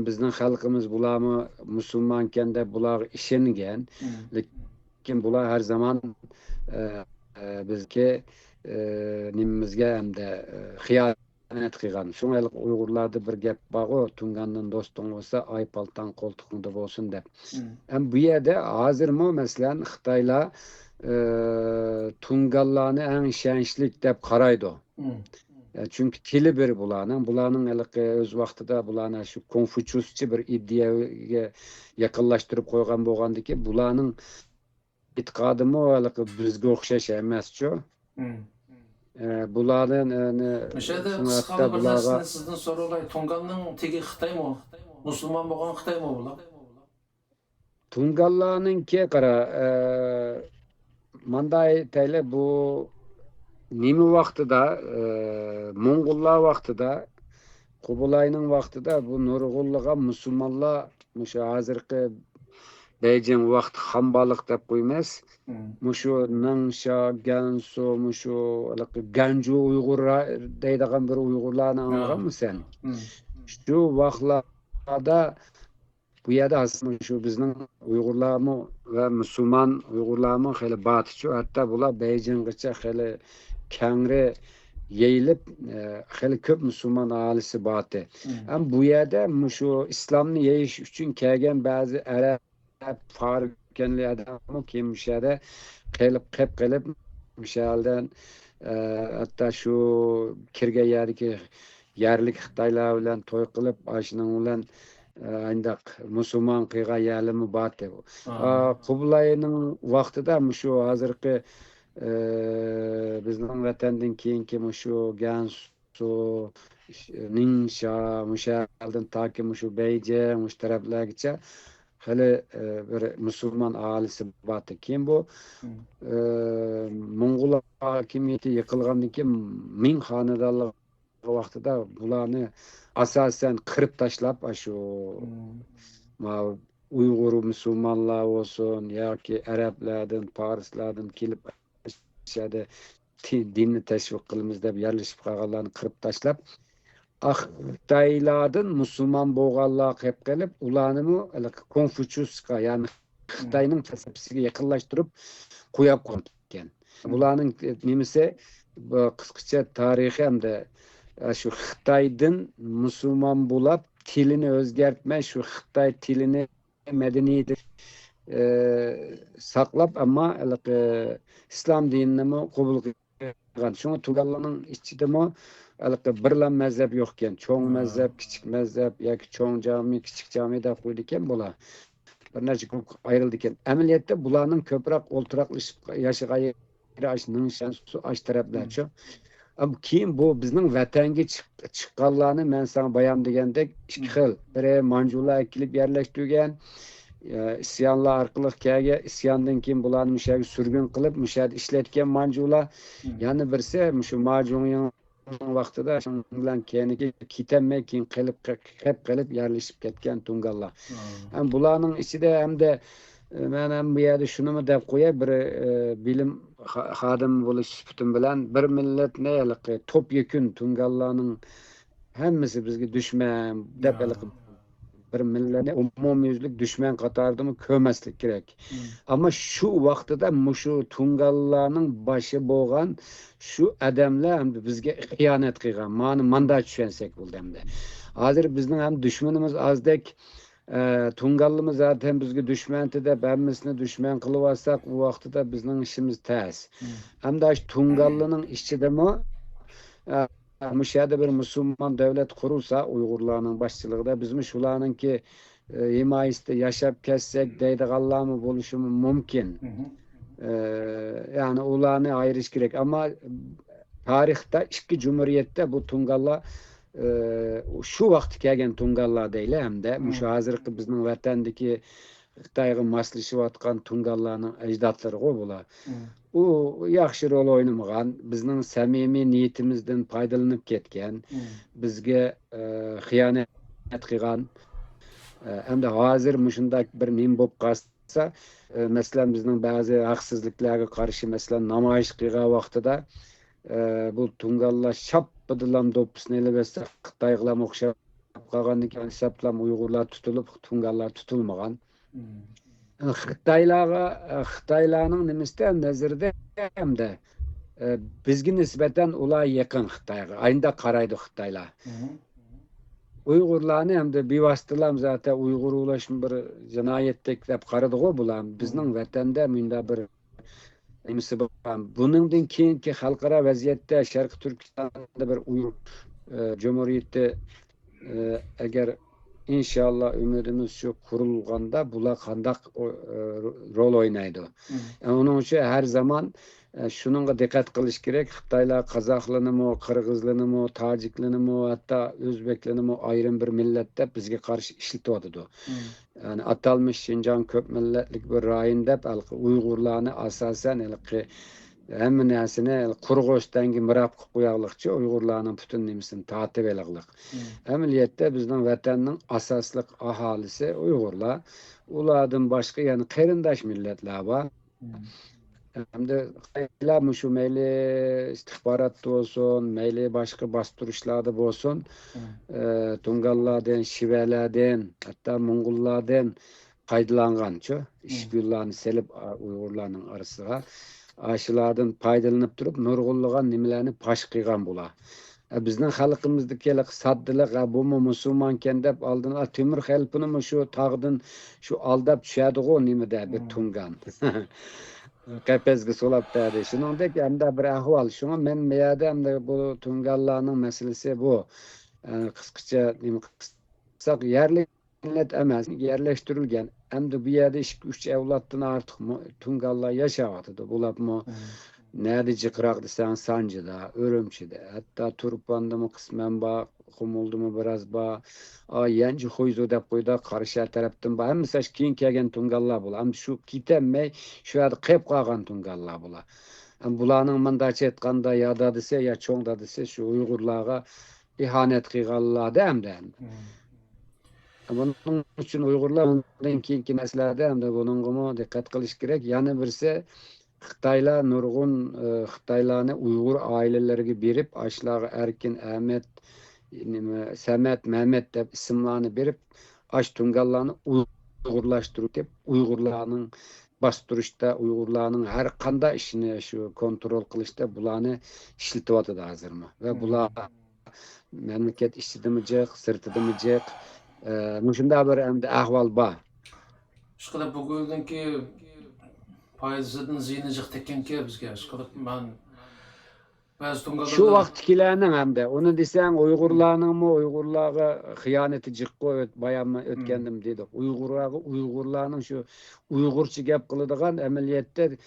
bizning xalqimiz bularni musulmonken de bular ishongan. Lekin bular her zaman bizga nimimizga hamda xiyonat qilgan. Shuningdek Uyg'urlarda bir gap bor-ku, Tungandan do'sting bo'lsa, ay paltan qo'ltig'ingda bo'lsin deb. Bu yerda hozirmi masalan Xitoylar Tungallarni eng ishonchlik deb qaraydi. Çünkü tili bir bularning o'z vaqtida bularni shu Konfuchuschi bir ideyaga yaqinlashtirib qo'ygan bo'lgandiki, bularning e'tiqodimi bizga o'xshash emas-ku. Bulardan Mishada qisqa bir narsani sizdan so'ralay. Tungalning tegi Xitoymi? Musulmon bo'lgan Xitoymi bular? Tungallarningki qara manday tayli bu nima vaqtida Mo'ng'ullar vaqtida Qubulayning vaqtida bu nurg'unlagan musulmonlar shu hozirgi Beijing vaqt xambaliq deb qo'ymas. Shu Nangsha, Gansu, shu Ganju Uyg'urlar deydigan bir Uyg'urlarni anlaganmi sen? Shu vaqtlarda bu yerda aslında şu bizning Uyg'urlarmi va musulmon Uyg'urlarmi xeyli batchi, hatta bular Beijinggacha xeyli kengri yeyilib xeyli ko'p musulmon aholisi botdi. Ham bu yerda shu islomni yeyish uchun kelgan ba'zi arab farkanli odamlar kim shada qilib mishaldan hatta shu kirgan yerlik Xitoylar bilan to'y qilib ashuning bilan andaq musulmon qilgan yerlimi botdi. Qublayning vaqtida shu hozirgi bizning vatandan keyingi shu Gansu, Ningxia, mushaldan toki shu Beijing, shu taraflargacha hali bir musulmon aholisi botdi. Keyin bu Mo'ng'ul hokimiyati yiqilgandan keyin Ming xonadonligi vaqtida bularni asosan qirib tashlab shu Uygur Müslümanlar olsun yoki Araplardan, Parislardan kelip şerde dinni teşvik qilamiz deb yerleşip qolganlarni qirib tashlab, Xitoylardan musulmon bo'lganlar qilib kelib, ularni Konfutsiusga, ya'ni Xitoyning falsafasiga yaqinlashtirib qo'yib qo'ygan. Bularning nimasi qisqacha tarixi hamda shu Xitoydan musulmon bo'lib, tilini o'zgartmay, shu Xitoy tilini medeniyeti saqlab, ammo islom dinini qabul qilgan. Shunga Tugallarning ichidami birla mazhab yo'q ekan. Cho'ng mazhab, kichik mazhab yoki cho'ng jami, kichik jami deb qo'ydi ekan bular. Bir necha guruh ayrildi ekan. Amaliyotda bularning ko'proq o'ltiraqlashib yashagan ash taraflarcha. Keyin bu bizning vatanga chiqqanlarni men sana bayon degandek ikki xil. Biri manjular kelib yerlashtirgan, isyonlar orqali kelgan, isyondan keyin bularni mushaga surgun qilib, mushada ishlatgan manjular. Yana birisi shu Majunning vaqtida shu bilan keyingi ketamay keyin qilib yerlashib ketgan Tungallar. Ham bularning ichida hamda men ham bu yerda shunimi deb qo'yay, bir bilim xodim bo'lish sifatim bilan bir millatni top yakun Tungallarning hammasi bizga dushman deb bir millatni umumyuzlik dushman qatorida ko'rmaslik kerak. Ammo shu vaqtida shu Tungallarning boshi bo'lgan shu odamlar ham bizga xiyonat qilgan. Mani manda tushunsak bo'ldi hamda. Hozir bizning ham dushmanimiz ozdek Tungallimiz zaten bizga dushman deb hammasini dushman qilib olsak, u vaqtida bizning ishimiz tez. Hamda shu Tungallining ichidami mushada bir musulmon davlat qurilsa, Uyg'urlarning boshchiligida bizmi shularningki himoyasida yashab ketsak deydiganlarmi bo'lishi mumkin. Yani ularni ayirish kerak. Ammo tarixda ikki jumuriyatda bu Tungallar şu vaqt kelgan Tungallar deyli hamda shu hozirgi bizning vatandagi Xitoyga moslashayotgan Tungallarning ajdodlari bular. U yaxshi rol o'ynamagan, bizning samimiy niyatimizdan foydalanib ketgan, bizga xiyonat qilgan. Hamda hozir shunday bir nim bo'lib qolsa, masalan bizning ba'zi haqsizliklarga qarshi masalan namoyish qilgan vaqtida bu Tungallar şapıdılam dopusunu elbette Xitoyga o'xshab qolgandan keyin hisoblam Uyg'urlar tutilib, Tungallar tutilmagan. Xitoylarning nimasi nazarda hamda bizga nisbatan ular yaqin Xitoyga. Aynda qaraydi Xitoylar. Uyg'urlarni hamda bevositalam zaten Uyg'ur ulashim bir jinoyatdek deb qaradi-ku bular. Bizning vatanda munda bir buningdan keyingi xalqaro vaziyatda Sharq Turkistonda bir Uyg'ur Cumhuriyeti agar inshaalloh umidimiz shu qurilganda bular qandaq rol o'ynaydi. Uning uchun har zaman shunga diqqat qilish kerak. Xitoylar qozoqlarni, qirg'izlarni, tojiklarni, hatto o'zbeklarni ayrim bir millatda bizga qarshi ishlatyapti. Yani atalmış Şinjan köp milletlik bir rayon deb Uyg'urlarni asosan hamma narsani qurg'ochdangi mirab qilib qo'yaqliqchi Uyg'urlarning butun nimasini tatib eliqliq. Amaliyotda bizning vatanning asosliq aholisi Uyg'urlar. Ulardan boshqa yani qarindosh millatlar bor. Hamda qaylar shu mayli istixborotda bo'lsin, mayli boshqa bostirishlarda bo'lsin, Tungallardan, Shivalardan, hatto Mo'ng'ullardan foydalangancha ishgullarni selib Uyg'urlarning orasiga ashulardan foydalanib turib nurg'unlagan nimalarni pash qilgan bular. Bizning xalqimizdagi saddilik bu musulmonkan deb oldin Temur xalqini shu tog'dan shu aldab tushadi-ku nimada bir Tungan. Qapezga solab dedi. Shuningdek hamda bir ahvol. Shunga men meyada hamda bu Tungallarning masalasi bu. Qisqacha nima qilsak yerli millat emas, yerlashtirilgan. Hamda bu yerda 2-3 avloddan ortiq Tungallar yashayapti. Bularmi nerede jiqroq desan Sanjida, Urumchida, hatto Turpandami qisman bor, Qumuldimi biroz bor. Yangi Xo'yzo deb qo'ydi, qarshi tarafdan bor. Hammasi keyin kelgan Tungallar bular. Ham shu ketamay shu yerda qolib qolgan Tungallar bular. Ham bularning mandachi aytganda yoda desa, ya cho'ngda desa shu Uyg'urlarga ihanat qilganlar hamda. Bunun için Uygurlar ondan keyinki neslerde hem de bunun dikkat kılış gerek. Yani birisi Xitaylar nurgun Xitaylarni Uygur ailelerine berip aşlağı Erkin, Ahmet, Samet, Mehmet dep isimlerini berip aş tungallarını Uygurlaştırıp dep Uygurlarning bastırışta Uygurlarning her kanda işini şu kontrol kılışta bularni işletiyotydy hazırmı. Ve bular memleket işidimi jek, sırtıdımı jek. Muşunda bir emde ahval ba. Şıkıda bu göldünki payızıdın zihni jık tekenke bizge. Şıkıda ben bazı Şu tungalarda vaktikilerinin hem de onu desen Uygurlarning mı Uygurlarga hıyaneti jıkkı bayan ötkendim dedik. Uygurlarning şu Uygurça gap kılıdıgan ameliyette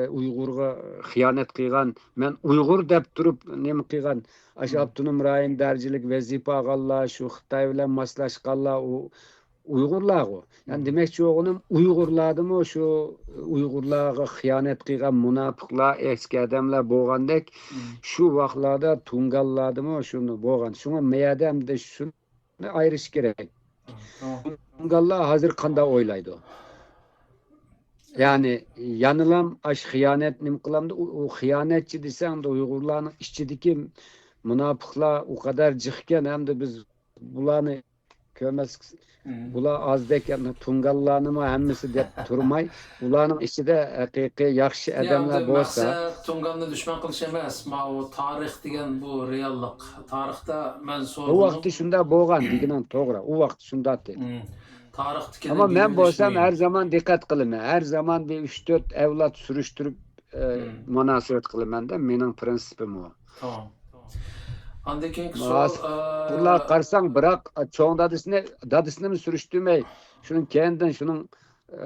Uygurga hıyanet kıygan men Uygur dep durup nemi kıygan aşı Abdunum Rahim dercilik vezife agalla şu Xitay bilen maslaşkalla o Uygurlar o. Yani demek ki oğlum Uygurlardı mı şu Uygurlarga hıyanet kıygan münafıklar eski adamlar boğandek şu vaklarda tungallardı mı şunu boğan. Şuna meyadem de şunu ayrış gerek. Tungallar hazır kanda oylaydı. Yani yanılam aş hıyanet nim kılamdı o hıyanetçi desem de Uygurların işçideki münafıklar o kadar cıhken hem de biz bulanı kömez bula az deken tungallarını hemmisi dep turmay bulanın içinde hakiki yaxşı adamlar bolsa Tungalni düşman kılış emas. Ma o tarih degen bu reallik. Tarihta men o sorgunum. vakti şunda boğan diginen toğra o vakti şunda dedi. Tarih dikeni Ama men bolsam bilgileşmeyin. her zaman dikkat kılıma. Her zaman bir 3-4 evlat sürüştürüp münasebet kılıman da mening prinsipim o. Tamam. Andaki Bunlar karsan bırak çoğun dadısını mı sürüştürmey. Şunun kendinden şunun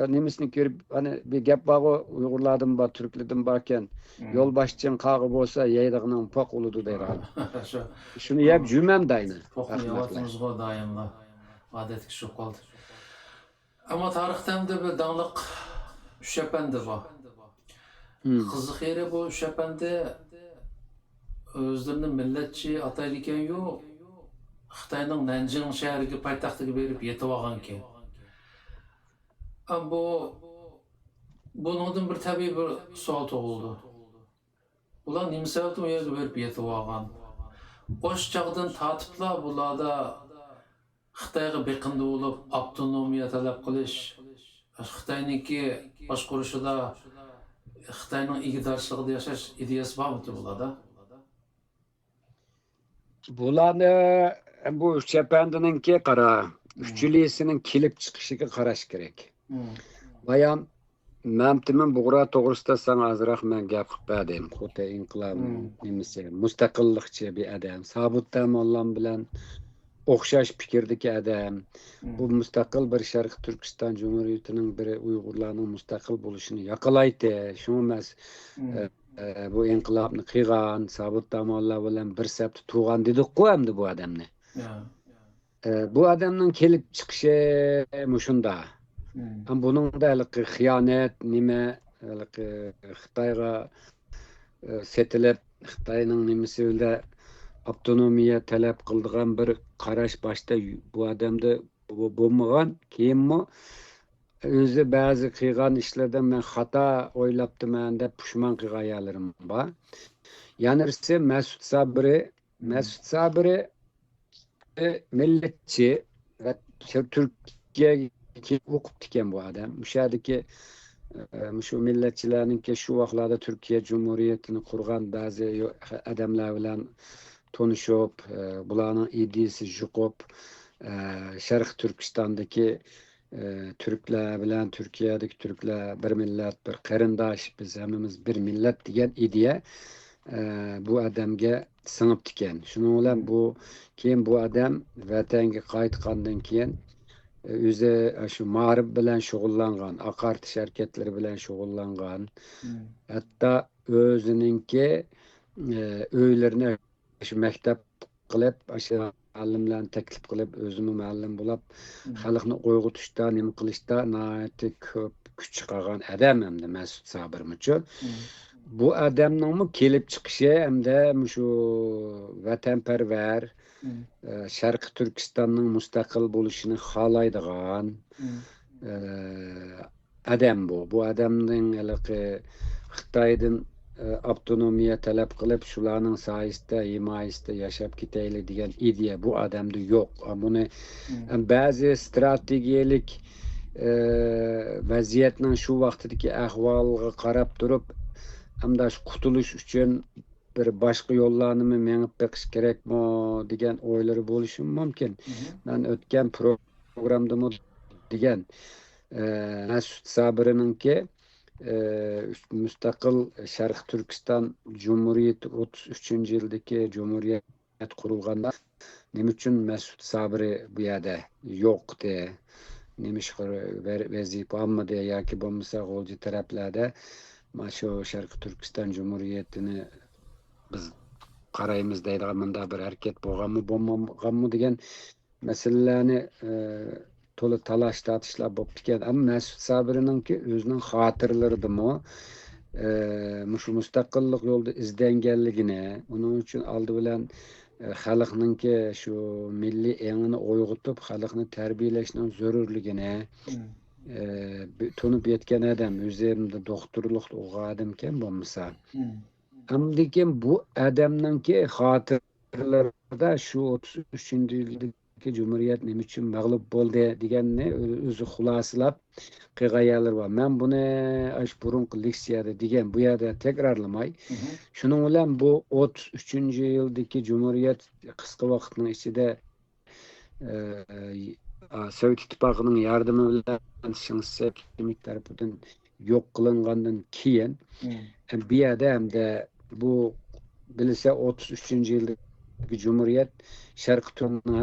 nemisini görüp hani bir gap bağı Uygurladım ba Türkledim barken yol başçın kağı bolsa yeydığının pok uludu der abi. Şunu yap cümlem de aynı. Pokun yavatımız go daimla. Adetki şu kaldı. Ama tarihten de bir dağlık üşependi var. Kızık yeri bu üşependi özlerinin milletçi ataylıken yok. Xitayning Nanjing şehriga paytaxtiga berip yetib olgan ki. Bundan bir tabii bir sual tug'ildi. Ular nima sababdan u yerga berip yetib olgan? O'sha chog'dan tartiblar bularda Xitayga beqindi bo'lib avtonomiya talab qilish, Xitoyniki boshqarishida Xitoyning igidorchiligida yashash ideyasi bormi bularda? Bularni bu Çependi'ninki kara, üçülüyesinin kilip çıkışıga qarash kerak. Bayan Memtimin buğra to'g'risida sana azroq men gap qilib berdim. Xitoy inqilob nimasi, mustaqillikchi bir adam. Sabutdan Mollam bilan o'xshash fikrdagi adam. Bu mustaqil bir Sharq Turkiston Cumhuriyatining biri Uyg'urlarning mustaqil bo'lishini yoqalaydi. Shu emas. Bu inqilobni qilgan, Sabutdan Mollam bilan bir sabti tug'an dedik-ku endi bu odamni. Bu adamning kelib chiqishi mushunda. Bunun da hıyanet, nime, Xitayga setilip, Xitayning nimesi öyle avtonomiya talep kıldıgan bir qarash başta bu adamda bulmagan, keyin mi özü bazı qilgan işlerden men xata oylaptım deb pushmon qilganlarim bor. Yani Mesut Sabri milletçi ve Türkiye ki okup diken bu adam. Müşahedeki şu milletçilerinki şu vaklarda Türkiye Cumhuriyeti'ni kurgan bazı adamlar bilen tanışıp, bulanın idisi jukup, Şarkı Türkistan'daki Türkler bilen Türkiye'deki Türkler bir millet, bir qarindosh, biz hemimiz bir millet diyen ideye bu adamga sınıp diken. Şunu olan bu keyin bu adam vatanga qaytgandan keyin özü şu mağrib bilen şugullangan, akartış hareketleri bilen şugullangan. Hatta özününki öylerine şu mektep kılıp, aşı alimlerini teklif kılıp, özümü muallim bulup, halkını oygutuşta, nemi kılışta nayeti köp küçük çıkargan adam hem de Mesut Sabirmiçi. bu adamning kelib chiqishi hamda shu vatanparvar Sharqi Turkistonning mustaqil bo'lishini xohlaydigan adam bu. Bu adamning Xitoydan avtonomiya talab qilib, shularning sayesinde, himayesinde yashab ketaylik degan ideya bu adamda yo'q. Buni ba'zi strategiyalik vaziyatning shu vaqtdagi ahvoliga qarab turib, hamda shu qutulish uchun bir boshqa yo'llarni mengib beqish kerakmi degan o'ylari bo'lishi mumkin. Men o'tgan programda degan Mas'ud Sabrininki müstakil Sharq Turkiston Cumhuriyeti 33-yildagi Cumhuriyet kurulganda nima uchun Mas'ud Sabri bu yerda yo'qdi, nima ish vazifa olmadi yoki bo'lmasa g'olji taraflarda mana shu Sharq Turkiston Cumhuriyetini biz qaraymiz deydigan bunda bir harakat bo'lganmi bo'lmaganmi degan masalalarni to'la talash tortishlar bo'lib ekan. Ammo Mas'ud Sabrininki o'zining xotiralaridami shu mustaqillik yo'lida izlanganligini, uning uchun oldi bilan xalqninki shu milliy engini uyg'otib, xalqni tarbiyalashning zarurligini tunib yetgan adam, o'zimda doktorlik o'qigan adam ekan bo'lmasa. Amdikin bu adamninki xotirlarida shu 33-yildagi Cumhuriyet nima uchun mag'lub bo'ldi deganni o'zi xulosalab qilganlar bor. Men buni burunqi leksiyada degan bu yerda takrorlamay, shuning bilan bu 33-yildagi Cumhuriyet qisqa vaqtning ichida Sovet ittifoqining yordami bilan Shinsek tarafidan yo'q qilingandan keyin bu yerda hamda bu bilsa 33-yildagi Cumhuriyet Sharq Turkiston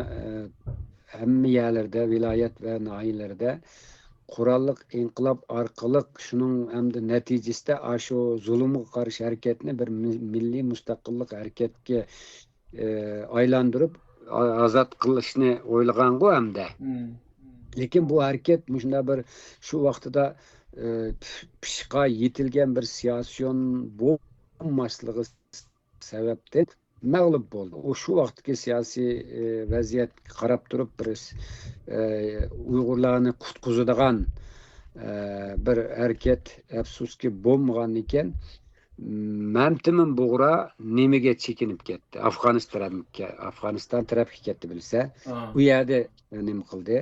hamma yerlarda, viloyat va nahiyalarda qurolliq inqilob orqali shuning hamda natijasida shu zulmga qarshi harakatni bir milliy mustaqillik harakatga aylantirib ozod qilishni o'ylagan-ku hamda. Lekin bu harakat shunda bir shu vaqtida pishqa yetilgan bir siyosiyon bo'lmasligi sababdan mag'lub bo'ldi. O shu vaqtdagi siyosiy vaziyatga qarab turib bir Uyg'urlarni qutqizadigan bir harakat afsuski bo'lmagan ekan. Mamtimin Bug'ra nimaga chekinib ketdi? Afg'oniston tarafga ketdi bilsa, u yerda nima qildi?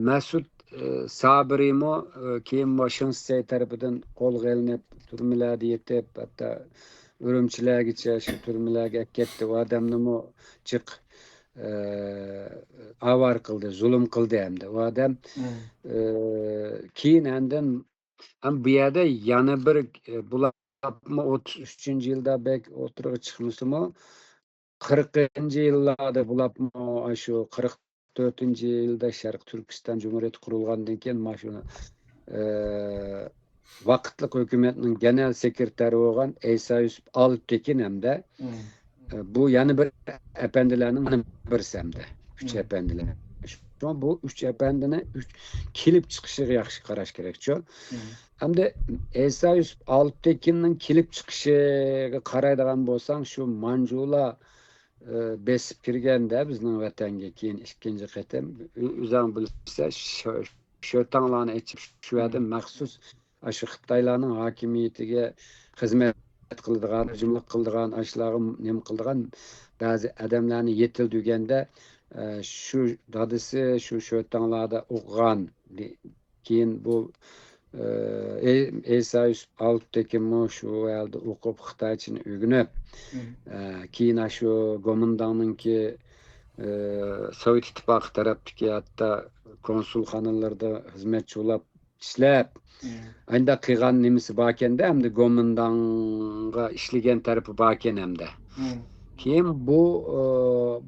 Mas'ud Sabrimo keyin Shinsek tarafidan qo'lga olinib, turmalarda yetib, hatto Urumchilargacha shu turmalarga ketdi. U odamni chiq avar qildi, zulm qildi hamda. U odam keyin ham bu yerda yana bir bularmi 33-yilda bek o'tirib chiqmasimi 40-yillarda bularmi shu 44-yilda Sharq Turkiston Cumhuriyeti qurilgandan keyin mana shuni vaqtli hukumatning genel sekretari bo'lgan Eysa Yusuf Alptekin hamda bu yana bir efendilarning birisi hamda 3 efendilar. Bu 3 efendini kelib chiqishiga yaxshi qarash kerak-ku. Hamda Eysa Yusuf Alptekinning kelib chiqishiga qaraydigan bo'lsang, shu Manjula besib kirganda bizning vatanga keyin ikkinchi qatam o'zing bilsa shu tanglarni ichib shu yerda maxsus shu Xitoylarning hokimiyatiga xizmat qiladigan, hujumlik qiladigan, ashlarga nima qiladigan ba'zi odamlarni yetildiganda shu dadisi shu tanglarda o'qigan. Keyin bu Eysa Yusuf Alptekin shu yerda o'qib Xitoychani o'rganib, keyin shu Gomindanninki Sovet ittifoqi tarafdagi hatto konsulxonalarda xizmatchi bo'lib ishlab, anda qilgan nimasi bor ekanda, hamda Gomindanga ishlagan tarafi bor ekan hamda. Keyin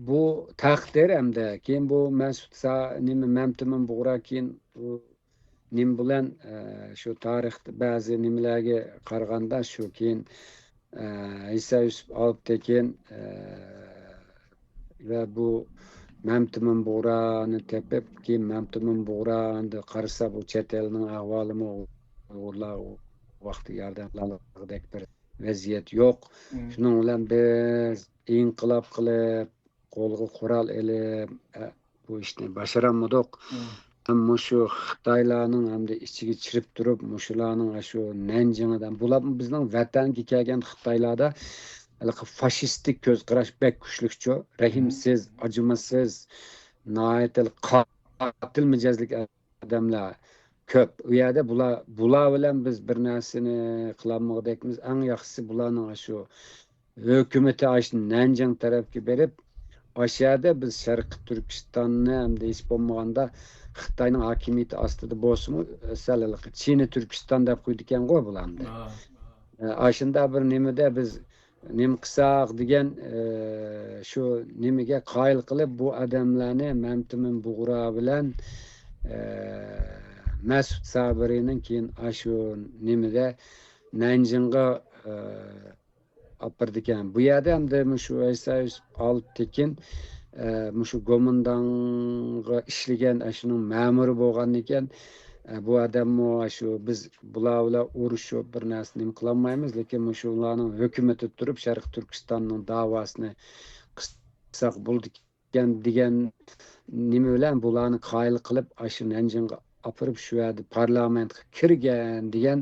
bu taqdir hamda keyin bu Mas'ud Mamtimin Bug'ra keyin nim bilan shu tarixda ba'zi nimalarga qaraganda shu keyin Eysa Yusuf Alptekin va bu Mamtimin Bug'rani tepib, keyin Mamtimin Bug'rani qarasa bu chet elning ahvolimi, Uyg'urlar vaqtda yordamlanadigan bir vaziyat yo'q. Shuning bilan biz inqilob qilib, qo'lga qurol elib bu ishni başaramadik. Ama şu Xitaylarning hamda ichiga chirib turib, mushularning shu Nanjingdan bular bizning vatanga kelgan Xitoylarda faşistik ko'z qarash bek kuchlikcho, rahimsiz, acımasız, nihoyat qatil mijozlik odamlar ko'p. U yerda bular bilan biz bir narsani qilolmagandekmiz. Eng yaxshisi bularning shu hukumati ashni Nanjing tarafga berib, aşağıda biz Sharqiy Turkistonni hamda hech bo'lmaganda Xitoyning hokimiyati ostida bo'lsa-mu, masalan, Chini Turkiston deb qo'ydigan-ku bularni. Ashunda bir nimada biz nima qilsak degan shu nimaga qoyil qilib bu odamlarni Mamtimin Bug'ra bilan Mas'ud Sabiriyning keyin shu nimada Nanjingga apırdıken bu yerda hamda shu Aysayus Altekin shu Gomindanga ishlagan shuning ma'muri bo'lgan ekan. Bu odammo shu biz bular bilan urushib bir narsa nima qilolmaymiz, lekin shu ularning hukumati turib Sharqiy Turkistonning davosini qilsak bo'ldi ekan degan nima bilan bularni qoyil qilib shu Nanjingga apirib shu yerda parlamentga kirgan degan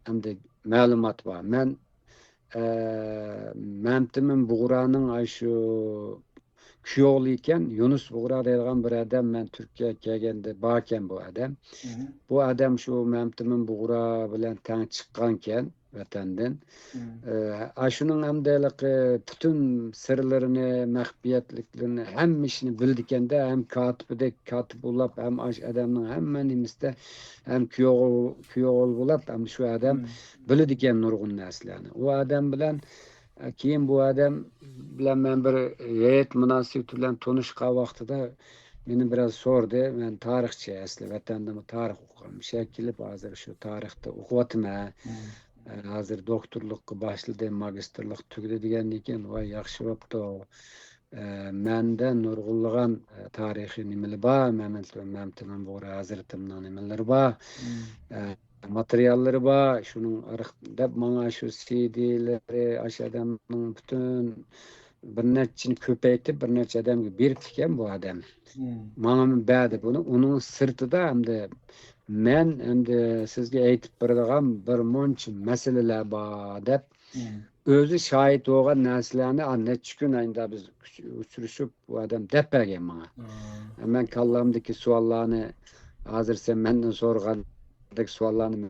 hamda ma'lumot bor. Men Mamtimin Bug'raning shu kuyovli ekan, Yunus Bug'ra deydigan bir odam men Turkiyaga kelganda bor ekan bu odam. Bu odam shu Mamtimin Bug'ra bilan tang chiqqan ekan vatandan. Shuning hamdaligi butun sirlarini, maxfiyatliklarini hammasini bildi ekanda, ham kotibdek kotib bo'lib, ham odamning hamma nimasida ham kuyov bo'lib, ham shu odam bildi ekan nurg'un narsalarni. U odam bilan keyin bu odam bilan men bir heyet munosabati bilan tanishgan vaqtida meni biraz so'rdi. Men tarixchi, asli vatanda tarix o'qigan. Shakilib hozir shu tarixda o'qiyapman. Hozir doktorlikka başladım, magistrlik tugdi degan ekan. Voy yaxshi bo'pti. Menda nurg'unlagan tarixiy nimalar bor, Mamtimin Bug'ra hazratimning nimalari bor. Materiallari bor. Shuning arxivda menga shu CD'lari odamning butun bir nechini ko'paytib, bir necha odamga berib ekan bu odam. Menga berdi buni. Uning sirtida hamda men endi sizga aytib beradigan bir muncha masalalar bor deb o'zi shohid bo'lgan narsalarni necha kun endi biz uchrashib bu odam deb bergan menga. Men kallamdagi savollarni hozir sen mendan so'ragandek savollarni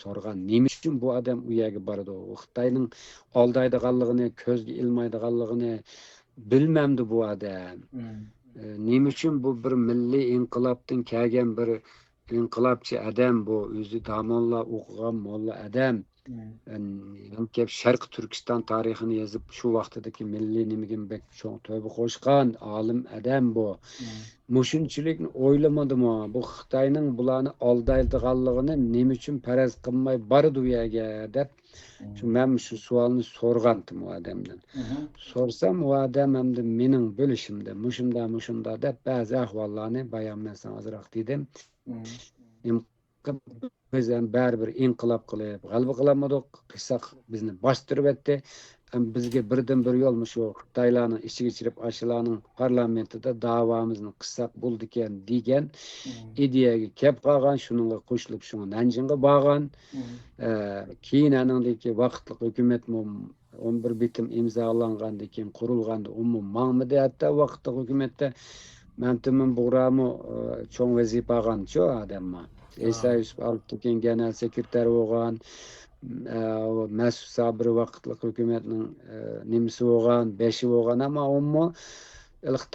so'ragan. Nima uchun bu odam u yerga bordi? Xitoyning aldaydiganligini, ko'zga ilmaydiganligini bilmamdi bu odam. Nima uchun bu bir milliy inqilobdan kelgan bir inqilobchi odam bu, o'zi damonlar o'qigan molla odam. Kep Sharqiy Turkiston tarixini yozib shu vaqtdagi milliy nimaga bek cho'ng tövbe qo'shgan olim odam bu. Mushunchilikni o'ylamadimi? Bu Xitoyning bularni aldaydiganligini nima uchun faraz qilmay bordi u yerga deb men shu savolni so'rgandim u odamdan. So'rsam u odam hamda mening bo'lishimda mushunda deb ba'zi ahvollarni bayonlasam ozroq dedim. Biz ham baribir inqilob qilib g'alaba qilamadik, qilsak bizni bostirib etdi. Bizga birdan bir yo'l shu Xitoylarning ichiga chirib ashularning parlamentida da'vomizni qilsak bo'ldi ekan degan ideyaga kelib qolgan. Shunga qo'shilib shu Nanjingga borgan. Keyin anandagi vaqtli hukumat 11 bitim imzolangandan keyin qurilganda umuman ma'mida hatta vaqtli hukumatda Mamtimin Bug'rami cho'ng vazifa olgan-chu odamma. Aysayus Altekin genel sekreteri bo'lgan, Mas'ud Sabri vaqtli hukumatning nimasi bo'lgan, 5 bo'lgan, ammo ummo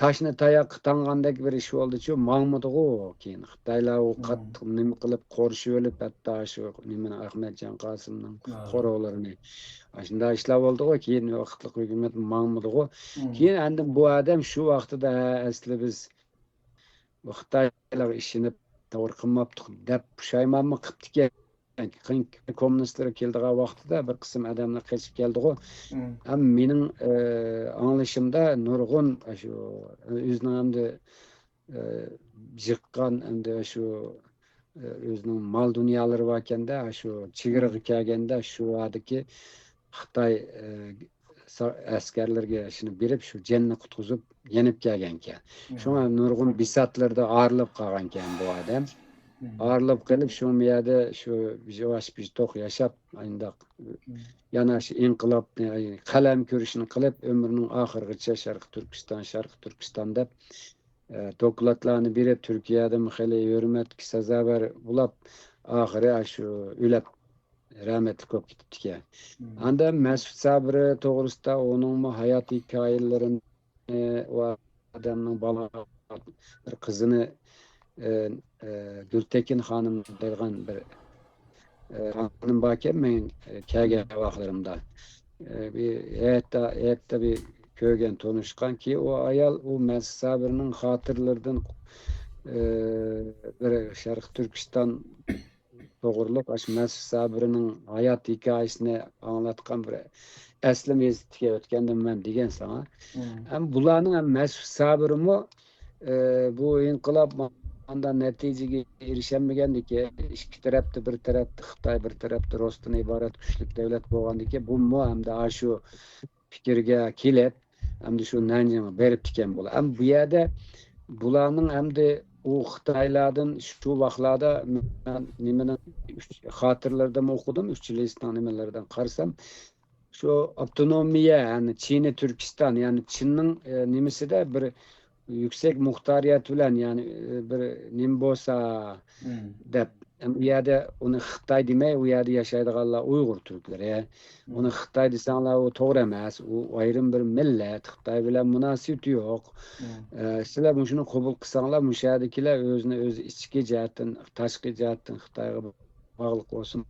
toshni tayoqqa tangandek bir ish bo'ldi-chu, ma'mudi-ku. Keyin Xitoylar qattiq nima qilib qo'rishib olib, hatto shu nimani Ahmadjon Qosimning qo'rovlarini shunda ishlar bo'ldi-ku. Keyin vaqtli hukumat ma'mudi-ku. Keyin endi bu odam shu vaqtida asli biz bu Xitoylar ishini to'g'ri qilmabdi deb pushaymonmi qilibdi ekan. Kommunistlar keldigan vaqtida bir qism odamlar qochib keldi-ku. Ham mening anglashimda nurg'un shu o'zining hamda jiqqan hamda shu özünün mal dünyaları varkende şu çigirgi kelgende şu adaki Xitay askerlerge şunu berip şu cenni qutquzup yenip kelgenken. Şoňa nurgun bisatlarda ağırlıp kalganken bu adam. Ağırlıp kalıp şu miyade şu yavaş bir tok yaşap ayında yanaş inkılap kalem körüşünü kılıp ömrünün ahırgıça Şarkı Türkistan dep doklatlarını berip Türkiýede miheli hürmet kisazabar bulap ahire şu ülep rahmetli köp gitipdiken. Anda Mesut Sabri toğrusda onun mu hayat hikayelerini o adamın bala bir kızını Gültekin hanım degan bir hanım baken men käge wagtlarymda bir heyette bir kögen tonuşkan ki o ayal o Mesut Sabri'nin hatırlardan bir Şarkı Türkistan toğruluk aş Mesut Sabri'nin hayat hikayesini anlatkan bir eslim ezitike ötkendim ben digen sana. Hem bulanın hem Mesut Sabri'mi bu inkılap anda neticeye erişemmegendi ki iki tarafta bir tarafta Xitay bir tarafta Rostan ibaret güçlük devlet bolgandy ki bu mu hem de şu fikirge kelip hem de şu nanjymy berip diken bolar. Hem bu ýerde bulanın hem de o Xitaylardan şu wagtlarda men nimenin hatırlarda okudum 3 listan nimelerden karsam şu otonomiya yani Çin'i Türkistan yani Çin'nin nimesi de bir yüksek muhtariyet bilen yani bir nim bolsa dep u ýerde onu Xitay demey u ýerde ýaşaýdyganlar Uygur türkleri. Onu Xitay diýsenler o togry emas. O ayrım bir millet. Xitay bilen münasibeti ýok. Sizler bunu şunu kabul kılsanlar müşahedikiler özüne öz içki jihatdan, taşky jihatdan Xitayga baglyk bolsun.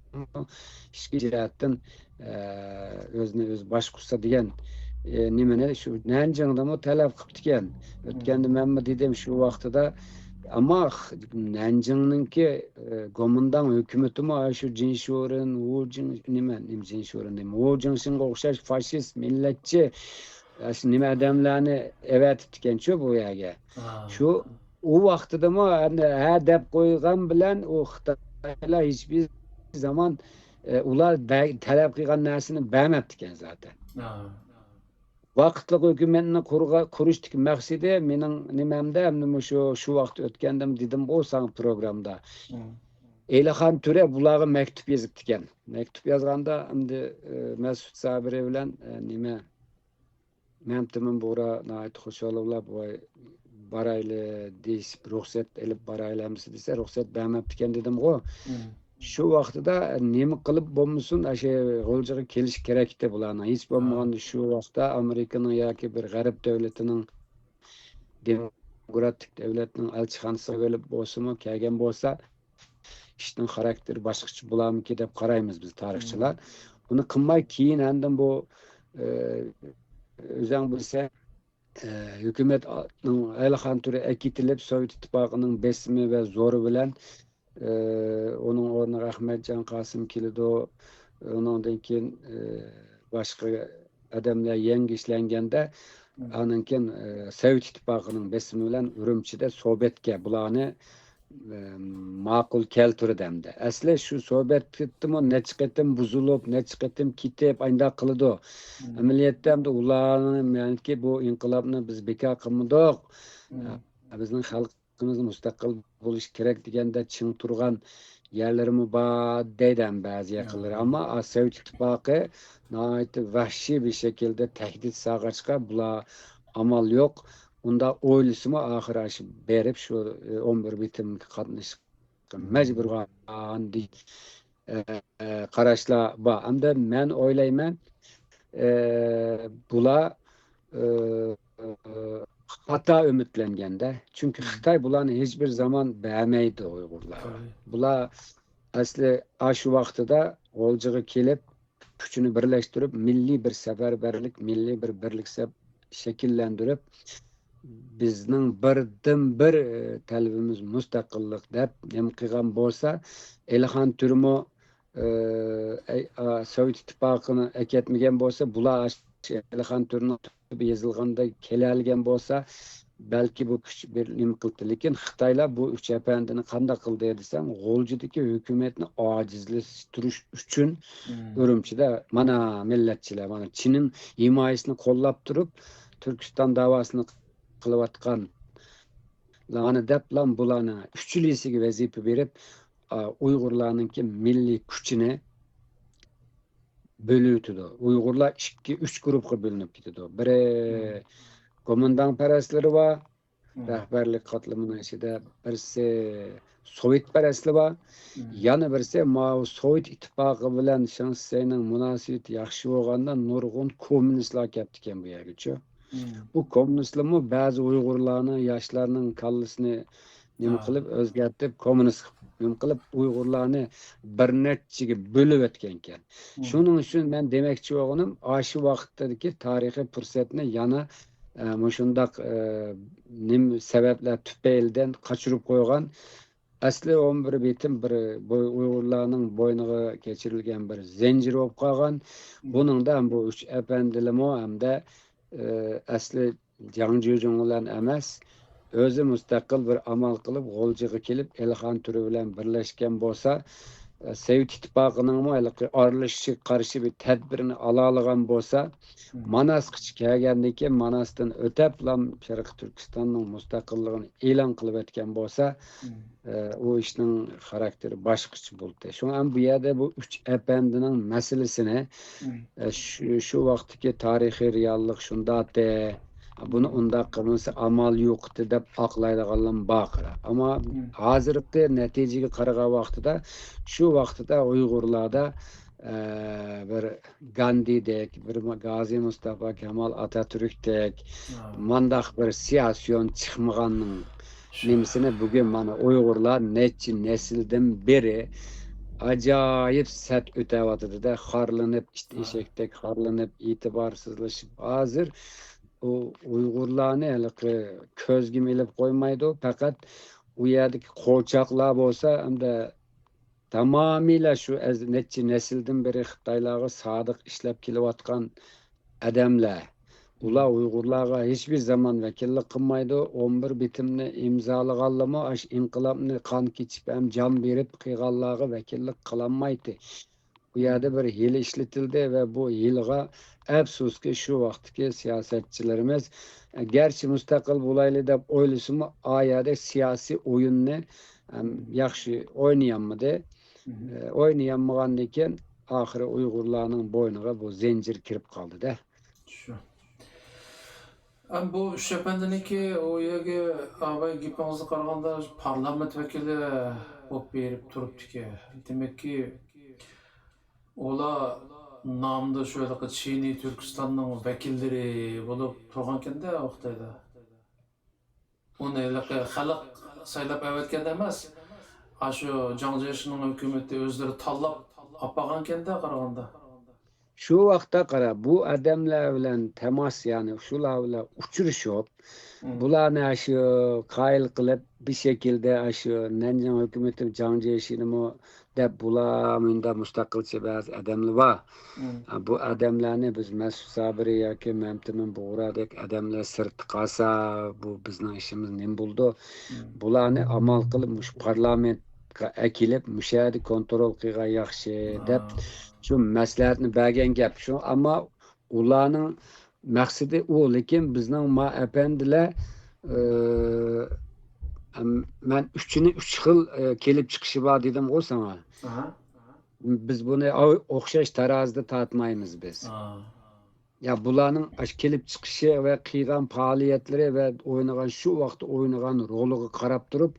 İçki jihatdan özüne öz baş kursa diyen nimene şu Nanjingda mı talep kıptıken ötkende men dedim şu wagtda ama Nanjingninki gomundan hökümeti mi şu Jinşoren Wujin Jinşoren dem Wujin okşaş faşist milletçi şu nime adamlarını evet etken şu bu ýerge şu o wagtda mı ha dep koygan bilen o Xitaylar hiçbir zaman ular talep kılgan närsini bermepdiken zaten. Wagtlyk hökümetini kuruşdyk maksidi menin nimemde hem şu wagt ötkendim dedim bolsaň programda. Elhan Türe bulagy mektup ýazypdiken. Mektup ýazganda hem Mesut Sabri bilen nime memtimin bura naýt hoşalawlar baraýly diýip ruhsat elip baraýlamysy dese ruhsat bermepdiken dedim go. Şu wagtda nemi kılıp bolmasun aşe goljaga keliş kerek de bulana. Hiç bolmaganda şu wagtda Amerikanyň ýa-ki bir garip döwletiniň demokratik devletinin elçixanasına gelip bolsunmu kelgen bolsa işin karakteri başkaça bulamı ki dep karaymiz biz tarihçiler. Bunu kılmay kiyin endin bu özen bilse hükümetnin Elhan türü ekitilip Sovyet İttifakı'nın besimi ve zoru bilen onun orna Ahmetcan Kasım Kilido ondan keyin başka adamlar yengi işlengende anınkin Sovyet İttifakı'nın besimi bilen Ürümçi'de sohbetke bulany makul keltiri demdi. Asli şu sohbet gittim neç ketim buzulup neç ketim kitip aynda kılıdı. Ameliyatda hem de ulanım yani ki bu inkılapını biz beka kılmadık. Bizning halkımız müstakil buluş gerek degende çın turgan yerlerimi deyden bazı yakılır ama Sovyet İttifakı nahayet vahşi bir şekilde tehdit sağaçka bula amal yok. Onda oylusuma ahir aşı berip şu 11 bitim katnış mecbur gan di karaşla ba. Amda men oylayman bula hata ümitlengende. Çünkü Xitay bulanı hiçbir zaman beğenmeydi Uygurlar. Bula asli aşı vaxtıda olcığı kelip güçünü birleştirip milli bir seferberlik, milli bir birlik şekillendirip bizning birdan-bir talabimiz mustaqillik deb nem qilgan bolsa Elhan Türmo Sovet İttifakını eketmegen bolsa bular Elhan Türnün yazılganda kelalgen bolsa belki bu küçük bir nim kıldı. Lekin Xitaylar bu üç efendini kanda kıldı desem, Golcudaki hükümetini acizleştiriş için Ürümçide mana milletçiler, mana Çin'in himayesini kollap durup Türkistan davasını kılıvatkan Lana dep lan bulana üççülüsü vazife verip Uygurlarınki milli küçüne bölüydü. Uygurlar 2-3 grupka bölünüp gidiyordu. Biri komandan perestleri var, rehberlik katılımının içinde birisi Sovyet perestli var. Yana birisi Sovyet ittifakı bilen Şansay'nın münasebeti yaxşı bolganda nurgun komünistler keptiken bu yerge. Bu komünistlermi bazı Uygurlarning yoshlarning kallasini nima qilib o'zgartirib kommunist nima qilib Uygurlarni bir nechaga bo'lib o'tgan ekan. Shuning uchun men demoqchi bo'lganim, shu vaqtdagi tarixiy fursatni yana shundaq sabablar tufaylidan qochirib qo'ygan. Asli 11 bitim bir Uygurlarning bo'yniga kechirilgan bir zanjir bo'lib qolgan. Buning da bu üç efendilimi hamda asli Jiangjuju'ndan emas, özü müstakil bir amal kılıp Golcuga kelip Elxan türü bilen birleşken bolsa, Sovet ittifakının aralashishga qarshi bir tedbirini alalıgan bolsa, Manas kelgandiki Manasdan o'tib lam Sharq Turkistonning mustaqilligini e'lon qilib o'tgan bolsa, o ishning xarakteri boshqacha bo'ldi. Shunga ham bu yerda bu üç efendining masalasini şu vaqtdagi tarixiy reallik shundaqda bunu unda qilmasa amal yo'q deb aqlaydiganlar baqir. Ama hozirgi natijaga qaragan vaqtida shu vaqtida Uyg'urlarda bir Gandhi'dek, bir Gazi Mustafa Kemal Atatürk'dek mandaq bir siyasiyon chiqmaganning nimisini bugün mana Uyg'urlar necha nesildan beri acayip sert ötevatıdı da harlanıp işte eşektek harlanıp itibarsızlaşıp hazır o Uygurlarını közgüm elip koymaydı fakat o yerdeki koçaklar olsa hem de tamamıyla şu nesilden beri Xitaylarga sadık işlep kelivatkan adamlar. Ula Uygurlarga hiçbir zaman vekillik kılmaydı. 11 bitimni imzalaganlama aş inqilabni kan keçip hem can berip kıygallarga vekillik kılanmaydı. Bu yerde bir hile işletildi ve bu hilga afsuski şu vaqtki siyasetçilerimiz gerçi müstakil bulaylı deb oylusumu ayada siyasi oyunni yaxshi oynayanmıdı. Oynayanmagan eken ahiri Uygurlarning boyniga bu zincir kirip kaldı da. Şu. Bu üç efendiniki o yerge abay gipingizni qaraganda parlament vekili bo'lib berib turibdi ki. Demek ki ola namda şöyle Çin'i Türkistan'ın vekilleri bulup turgankende vaqtida. Onu halk saylap evetken demez. Şu Jiangjuju'nun hükümeti özleri tallap apagankende qaraganda. Şu vaqtda qara bu adamlar bilan temas yani şular bilan uçuruşup bularni şu qayil qilib bir şekilde şu Nanjing hükümeti Jiangjuju'nu deb bular munda mustaqilcha ba'zi adamlar var. Bu adamlarni biz Mas'ud Sabri yoki Mamtimin Bug'radek adamlar sirti qolsa bu bizning ishimiz nim bo'ldi. Bularni amal qilib mush parlamentga akilib mushadi kontrol qilgan yaxshi deb şu maslahatni bergan gap şu ama ularning maqsadi u lekin bizning ma efendilar ben üçünü 3 xil kelib chiqishi bor dedim o sana. Biz bunu o'xshash tarazida tartmaymiz biz. Ya bularning kelib chiqishi ve qilgan faoliyatlari ve o'ynagan şu vaqtda o'ynagan roliga qarab turib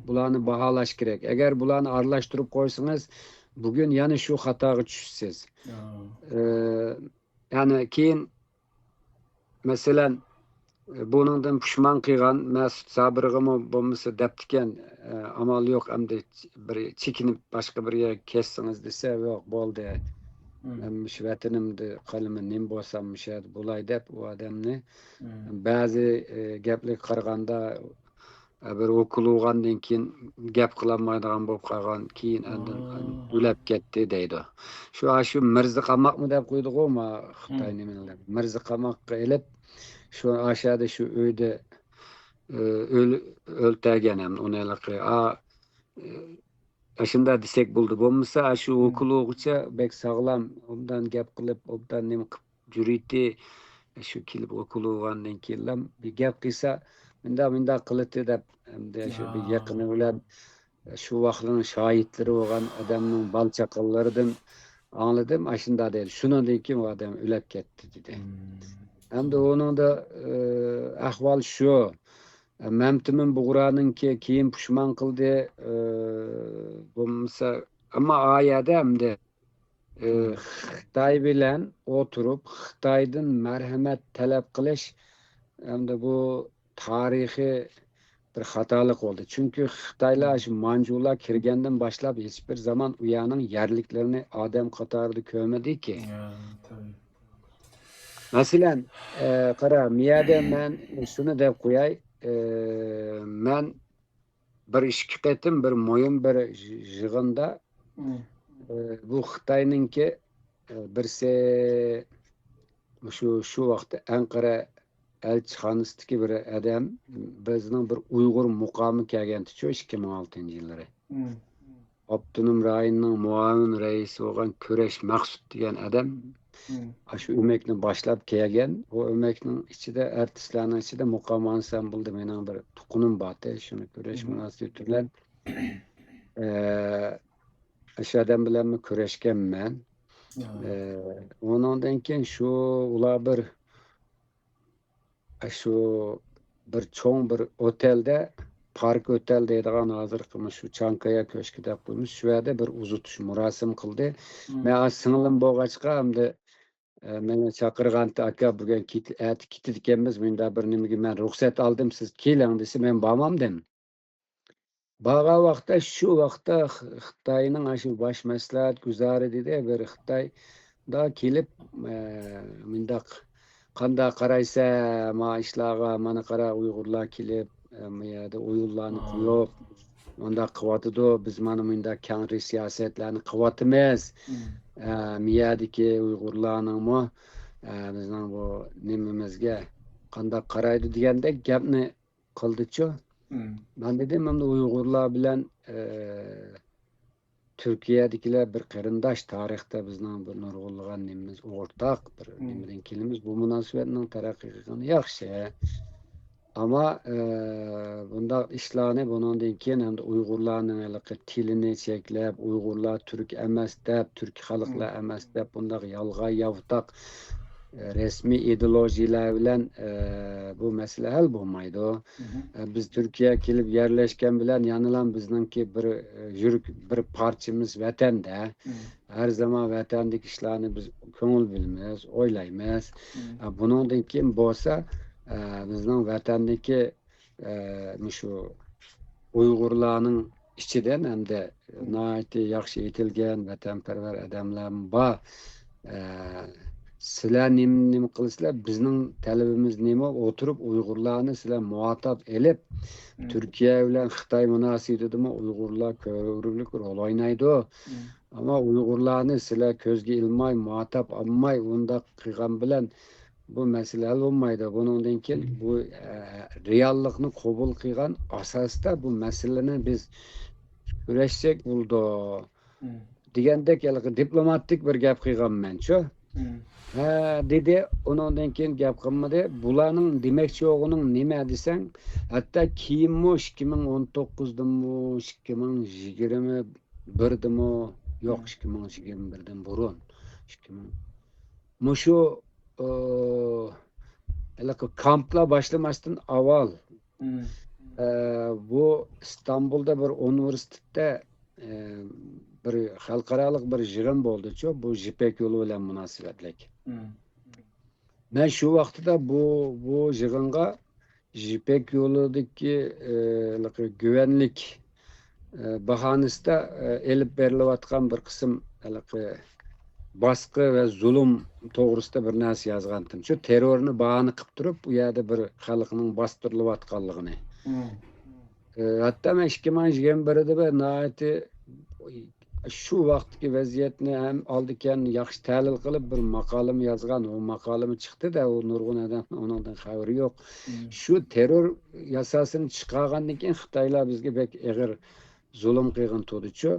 bularni baholash kerak. Agar bularni aralashtirib qo'ysangiz bugün yani şu hataga tushsiz. Yani keyin mesela buningdan pushmon qilgan Mas'ud Sabrig'imi bo'lmasa debdikan amal yo'q hamda bir chekinib boshqa bir yerga kessangiz desa yo'q bo'ldi. Shu vatanimda qalaman nim bo'lsam mushadi bo'lay deb u odamni ba'zi gaplar qaraganda bir o'qilgandan keyin gap qilolmaydigan bo'lib qolgan keyin o'lab ketdi deydi. Shu Mirza qamoqmi deb qo'ydi-ku Xitoy nimalar. Mirza qamoqqa elib şu aşağıda şu öyde öltägen hem onalyky aşında desek buldu. Bolmasa şu okuluğuça bek sağlam ondan gap kılıp ondan nem jüriti şu kilip okuluğandan kellam bir gap kıysa minda kılıtı da hem şu bir yakını bilen şu wagtynyň şahitleri bolan adamyň bal çakallardan anladım. Aşında değil. Şundan ki o adam ölüp ketdi dedi. Hem de onun da ahval şu. Memtimin buğranınki keyin pişman kıldı. Bolmasa ama ayada hem de Xitay bilen oturup Xitaydan merhamet talep kılış hem de bu tarihi bir hatalık oldu. Çünkü Xitaylar şu Mancular kirgenden başlap hiçbir zaman uyanın yerliklerini Adem katardı kömedi ki. Mesela kara miyade men şunu dep koyay men bir işki ketim bir moyun bir jığında bu Xitay'nınki birse şu vakti Ankara elçixanasındaki bir adam bizning bir Uygur muqamı kelgenti şu 2006 yılları. Abdunum rayonunun muavin reisi olan Köreş Maksut degan adam şu ömekni başlap kelgen. O ömeknin içinde artistlarning içinde muqam ansambulda mening bir tuqunim bor. Şunu Köreş münasibet bilen şu adam bilen mi köreşkenmen. Ondan keyin şu ular bir bir çoğun bir otelde Park Otel deydigan hazırkı şu Çankaya köşkide koymuş. Şu yerde bir uzutuş murasim kıldı. Men singlim boğaçqa hamda meni çakırganda aka bugün kiti dikenmiz. Menda bir nimege men ruhsat aldım siz keling dese men barmam dedim. Baga vaqtda şu vaqtda Xitayning şu baş maslahat guzari dedi bir Xitay da kelip mendaq qanda qaraysa ma işlaga mana qara Uygurlar kelip miyada oyullarni qo'yib onda qilyapti biz mana bunda kengri siyosatlarni qilyapmiz miyadagi Uygurlarningmi bizning bu nimamizga qanday qaraydi degandek gapni qildichu ben dedim hem de Uygurlar bilen Türkiye'dekiler bir qarindosh tarixda bizning bir nurg'unlagan nimamiz o'rtaq bir nimadan kelimiz bu munosabatning taraqqiyotini yaxshi. Ama bunda işlarni bundan keyin hem de Uygurlarning tilini cheklab, Uygurlar Türk emas deb, Türk xalqlar emas deb bunda yalg'ay yavtaq resmi ideolojiyalar bilan bu mesele hal bo'lmaydi. Biz Türkiye kelib yerleşken bilen yanılan bizningki bir yürük bir parçamız vatanda. Her zaman vatandaki işlerini biz ko'ngil bilmez, o'ylaymiz. Bundan keyin bo'lsa bizning vatandagi şu Uygurlarning ichidan hamda nihoyatda yaxshi yetilgan vatanparvar odamlar bor. Sizlar nima qilasizlar? Bizning talabimiz nima? O'tirib Uygurlarni sizlar muhatap elib Türkiye bilan Xitoy munosabatida Uygurlar ko'rlik rol o'ynaydi. Ama Uygurlarni sizlar ko'zga ilmay, muhatap olmay unda qilgan bilan bu mesele hal olmaydı. Bundan keyin bu reallikni qabul qilgan asosda bu meseleni biz kurashsak bo'ldi. Degandek diplomatik bir gap qilganman-chu. Dedi ondan keyin gap qilmadi. Bularning demakchi o'g'uning nima desang, hatto kiyimmi 2019dami, 2021dami, yo'q 2021dan burun. Mushu kampla başlamasdan avval bu İstanbul'da bir üniversitede bir xalqarалық bir yig'in bo'ldi-chu, bu Jipek yo'li bilan munosabatlik. Men shu vaqtida bu yig'inga Jipek yo'lidagi güvenlik bahanasida elib berilayotgan bir qism baskı ve zulüm to'g'risida bir narsa yozgandim. Shu terrorni bahona qilib turib, u yerda bir xalqning bostirilayotganligini. Hatto men 2021da nihoyatda şu vaqtki vaziyatni ham oldikan yaxshi tahlil qilib bir maqolam yozgan. O maqolami chiqdi da, o nurg'un adam ondan xabari yo'q. Shu terror yasasini chiqargandan keyin Xitoylar bizga bek ig'ir zulm qilgan to'dichu.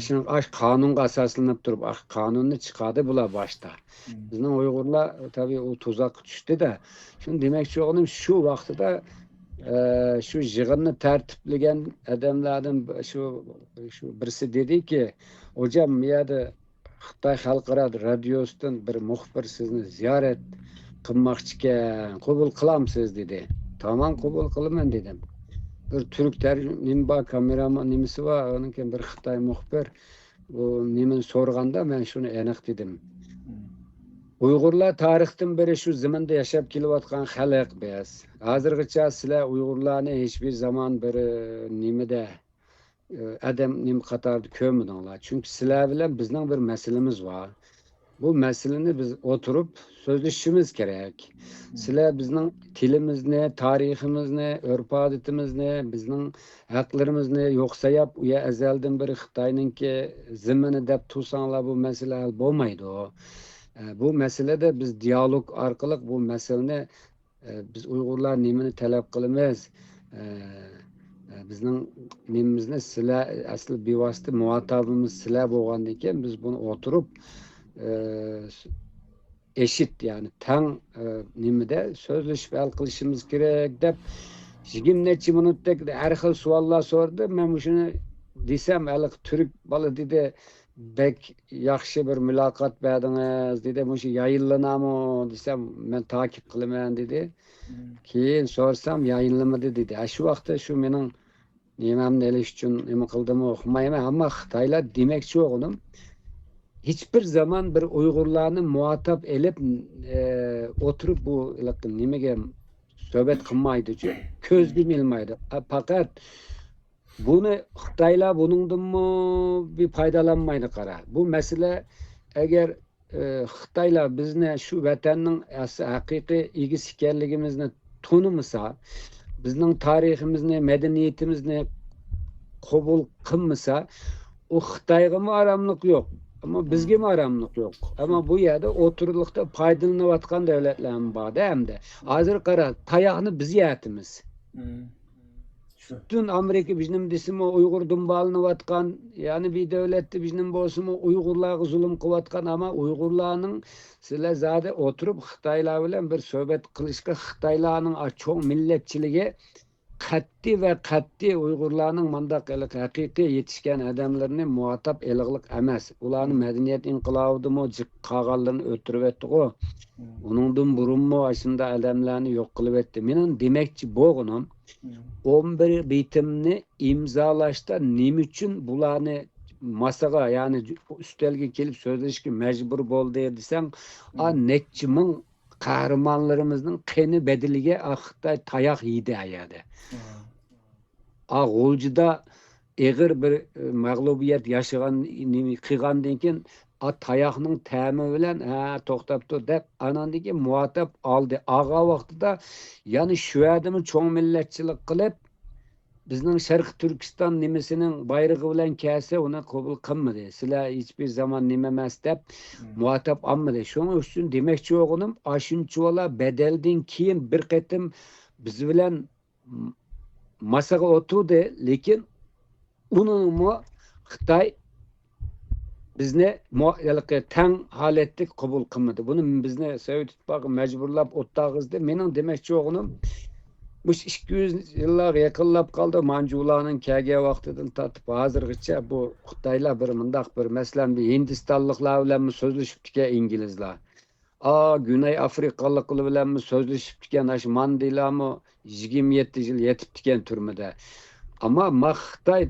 Shuning qonunga asoslanib turib, qonunni chiqardi bular boshda. Bizning Uyg'urlar tabii o tuzoqqa tushdi-da. Shuni demoqchi o'g'lim, shu vaqtida şu yig'inni tartiblagan adamlardan şu birisi dediki, hocam bu yerda Xitoy xalqaro radiosidan bir muxbir sizni ziyorat qilmoqchi ekan, qabul qilamsiz dedi. Tamam, qabul qilaman dedim. Bir Türk tercümanı kameraman nimasi var, onunki bir Xitoy muxbir bu nimani so'raganda men shuni aniq dedim. Uyg'urlar tarixdan beri shu zaminda yashab kelayotgan xalq biz. Hozirgacha sizlar Uyg'urlarni hech bir zaman bir nimada adam nim qatorida ko'rmadinglar. Chunki sizlar bilan bizning bir masalamiz bor. Bu masalani biz o'tirib so'zlashimiz kerak. Sizlar bizning tilimizni, tariximizni, urf-odatimizni, bizning haqlarimizni yo'qsayab, u azaldan beri Xitoyninki zimini deb tursanglar bu masala hal bo'lmaydi. Bu meselede biz diyalog orqali bu meseleni biz Uyg'urlar nimani talab qilamiz, bizning nimamizni sizlar asli bevosita muotabimiz sizlar bo'lgandan keyin biz buni o'tirib eşit yani tang nimada so'zlashib hal qilishimiz kerak deb 20 necha minutdek har xil savollar so'radi. Men shuni desam, hali Türk bola dedi, bek yaxshi bir muloqot berdingiz dedi. Mushu yayınlanami desam, men takip qilaman dedi. Keyin so'rsam yayınlamadi dedi. Shu vaqtda shu mening nimamni elish uchun nima qildimmi uqmayman, ammo Xitoylar demoqchi o'g'lim hiçbir zaman bir Uyg'urlarni muhatap elib o'tirib bu nimaga so'hbat qilmaydi, ko'zga ilmaydi. Faqat bunu Xitoylar buningdanmi bir foydalanmaydi qara. Bu masala agar Xitoylar bizni shu vatanning haqiqiy egisi ekanligimizni tunimasa, bizning tariximizni, madaniyatimizni qabul qilmasa, o Xitoyga aramlik yo'q. Ama bizga aramlik yo'q. Ama bu yerda o'tirliqda foydalanayotgan davlatlar bor-da hamda. Hozir qara, tayoqni biz yeyapmiz. Bütün Amerika bizim desimi Uygur dumbalanıvatkan, yani bir devlette bizim bolsumu Uygurlarga zulüm kıvatkan, ama Uygurlarning sizlar zade oturup Xitoylar bilan bir sohbet qilishga, Xitoylarning cho'ng millatchiligi qat'iy Uygurlarning mandaq haqiqiy yetishgan adamlarni muhatap elig'liq emas. Ularni madaniyat inqilobidimi qolganlarni o'tirib etdi-ku. Uningdan burunmi shunda adamlarni yo'q qilib etdi. Mening demoqchi bo'lganim 11 bitimni imzolashda nima uchun bularni masaga, yani üstelge kelib so'zlashga majbur bo'ldi desang, necha ming qahramonlarimizning qeni bedeliga Xitoy tayoq yedi ayadi. G'o'ljida eg'ir bir mag'lubiyat yashagan qilgandan keyin tayoqning ta'mi bilan to'xtab tur deb anandagi muhatap oldi. Ag'a vaqtida yani shu yerda cho'ng millatchilik qilib bizning Sharq Turkiston nimasining bayrog'i bilan kelsa uni qabul qilmadi. Sizlar hech bir zaman nima emas deb muhatap olmadi. Shuning uchun demoqchi o'g'lim, shunchalar bedeldan keyin bir qatim biz bilan masaga o'tirdi, lekin unimi Xitoy bizni tang holatda qabul qilmadi. Buni bizni Sovet ittifoqi majburlab o'tdag'izdi. Mening demoqchi o'g'lim, bu 200 yillar yaqinlab qoldi. Manjularning kelgan vaqtidan tortib hozirgacha bu Xitoylar bir mundaq bir masalan Hindistonliklar bilan so'zlashib ekan inglizlar. Güney Afrikalıklar bilan so'zlashib ekan ash Mandelami 27 yil yetib ekan turmada. Ama Xitoy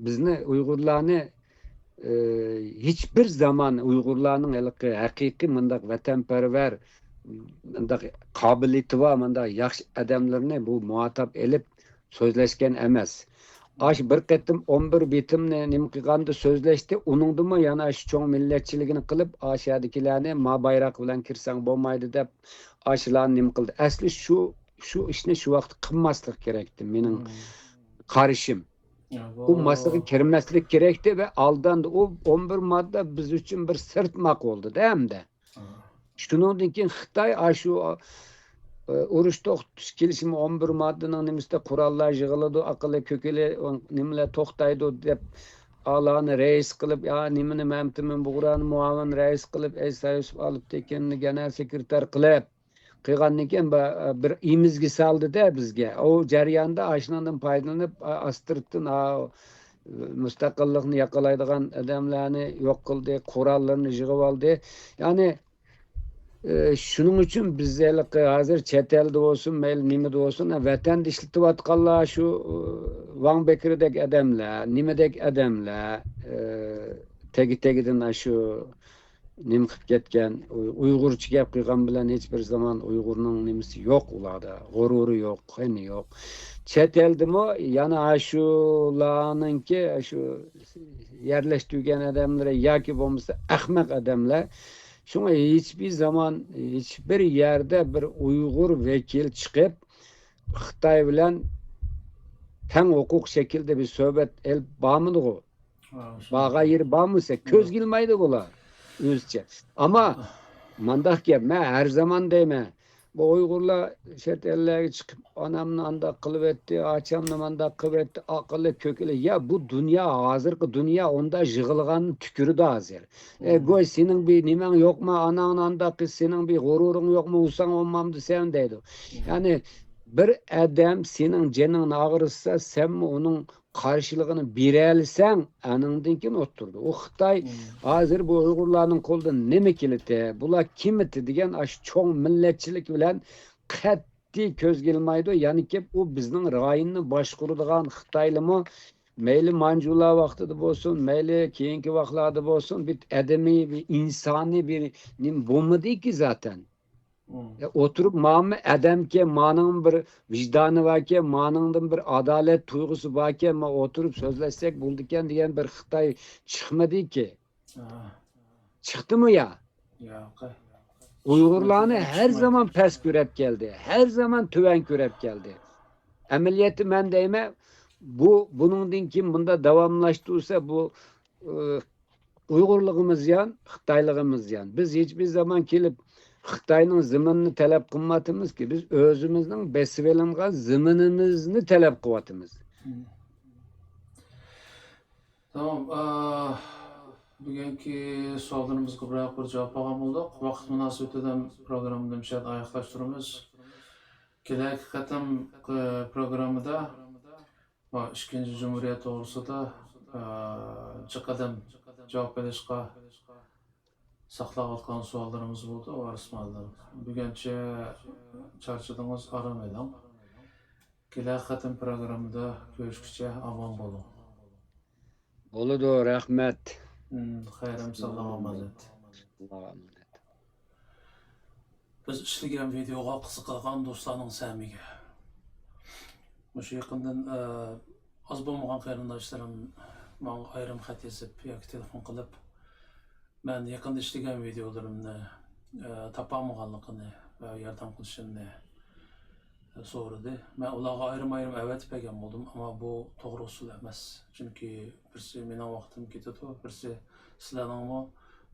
bizni Uyg'urlarni hiçbir zaman Uyg'urlarning haqiqiy mundaq vatanparvar, mundaq qobiliyati va mundaq yaxshi odamlarni bu muhatap elib so'zlashgan emas. Bir qatim 11 bitimni nim qilganda so'zlashdi. Uningdimi yana shu cho'ng millatchiligini qilib, ashadikilarni ma bayroq bilan kirsang bo'lmaydi deb ashlarni nim qildi. Asli shu ishni shu vaqt qilmaslik kerakdi mening qarashim. Ya Bu masaga kirmeslik gerekti ve aldandı. O 11 madde biz için bir sırtmak oldu değil mi de? Şunun keyin Xitoy aşu urush to'xtatish kelishimi 11 moddaning nimasida qurollar yig'iladi, aqli ko'kili nimalar to'xtaydi deb Ağlarını reis kılıp ya nimini memtimin buğranı muavin reis kılıp Yusuf alıp tekenini genel sekreter kılıp kıyganlıken bir imizgi saldı da bizge. O jarayonda aşınandan faydalanıp astırttın müstakillikni yakalaydigan adamlarni yok kıldı, kurallarını yığıp aldı. Yani şunun için bizdelik hazır chet elde olsun, meyli nimede olsun, vatan işletip atkallar şu Van Bekir'dek adamlar, nimedek adamlar, tegiden şu nim kıp ketken, Uygurçu gap kıygan bilen hiçbir zaman Uygur'un nimesi yok ularda, gururu yok, hani yok. Chet elde mi? Yani aşulanın ki şu yerleştirilen adamlara ya ki olmasa ahmak adamlar. Şuna hiçbir zaman hiçbir yerde bir Uygur vekil çıkıp Xitay bilen ten hukuk şekilde bir sohbet el bağımıdı o. Bağa yeri bağımıysa köz girmeydi ola özce. Ama mandak yapma her zaman değme. Bu Uygurlar şert ellerine çıkıp anamını anda kılıp etti, açamını anda kılıp etti, akıllı kökülü. Ya bu dünya hazırki dünya onda jığılganın tükürü de hazır. Goy senin bir nimen yok mu, ananın anda kız senin bir gururun yok mu, usan olmamdı sen deydi. Yani bir adam senin canın ağrısa sen mi onun karşılığını birelsen anından kim oturdu. O Xitay hazır bu Uygurların kolda neme kilite, bula kimiti degen aş çoğ milletçilik bilen qat'i köz gelmaydı. Yani ki o bizning rayonni boshquradigan Xitoylimi meyli manjula vaqtida bo'lsin, meyli keyingi vaqtlarda bo'lsin, bir adamiy, bir insani bir nim bo'lmadi ki zaten. Oturup mağmı adam ki manın bir vicdanı var ki manının bir adalet duygusu var ki ama oturup sözleşsek buldukken diyen bir Xitay çıkmadı ki. Çıktı mı ya? Uygurlarını her zaman pes görep geldi. Her zaman tüven görep geldi. Ameliyatı ben deyme bunun din kim bunda devamlaştıysa bu Uygurluğumuz yan, Xitaylığımız yan. Biz hiçbir zaman gelip Xitayning ziminini talab qilmatimiz ki biz özümüzün besivelingan ziminimizni talab qilyapmiz. Tamam. Bugungi savollarimizga bir javob olgan bo'ldik. Vaqt munosabatidan programmani mishad oyoqlashtiramiz. Kelasi qatam programmada ikkinchi Cumhuriyet to'g'risida jiqadan javob berishga saqlayotgan savollarimiz bo'ldi. Varismanlar. Buguncha charchadingiz, aram eling. Kelasi qatam programmada ko'rishguncha omon bo'ling. Bo'ladi, rahmat. Xayrim salom omadet. Biz ishlagan videoga qiziqgan do'stlarning samiga. O'sha yaqindan oz bo'lmagan qarindoshlarim menga ayrim xat yozib yoki telefon qilib ben yaqinda ishlagan videolarimni topolmaganligini va yordam qilishimni so'radi. Men ularga ayrim evet bergan bo'ldim, ammo bu to'g'ri usul emas. Chunki birsi mening vaqtim ketadi, birsi sizlarning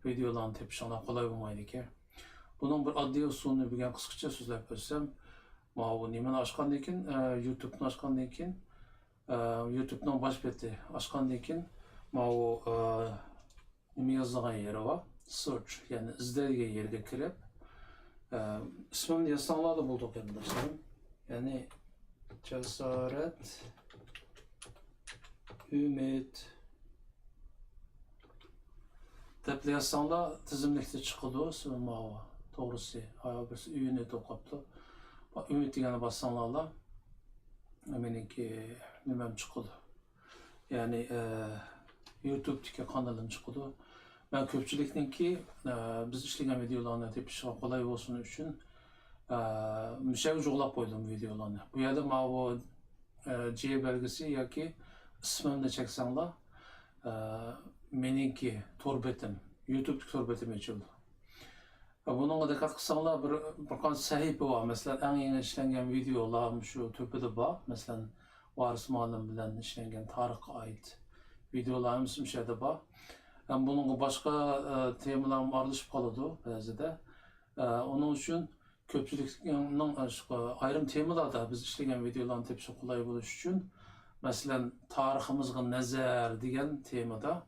videolarni tepishinglar qolay bo'lmaydi ekan. Buning bir oddiy usulini bugun qisqacha so'zlab o'tsam, mana bu nimani ochgandan keyin YouTube'ni ochgandan keyin YouTube'ning bosh beti ochgandan keyin mana bu nima yozilgan yeri var, search, yani izlaydigan yerga kirib ismimni yozsanglar da bo'ldi qarindoshlarım. Yani Cesaret Ümit deb yozsanglar tizimlikda chiqadi ismim to'g'risi. Birisi uyini to'qabdi. Ümit degani bossanglar meniki nimam chiqadi. Yani YouTube'dagi kanalim chiqadi. Ben ko'pchilikniki biz ishlagan videolarni tepishga qolay bo'lsin uchun müşe ucuğlap koydum videolarını. Bu yerda mana bu C belgisi yoki ismimni çeksanlar meniki torbetim, YouTube torbetim açıldı. Bununla dikkat qilsanglar bir qancha sahifa var. Mesela en yeni ishlangan videolar shu to'pida bor. Mesela Varis Muallim bilen işlengen tarixqa ait videolarımız müşahede var. Hem bunun başka temalarım aralışıp kaladı bazıda. Onun için köpçülüknün ayrım temalarda biz işlegen videolarını tepsi kolay buluş için mesela tariximizga nazar degan temada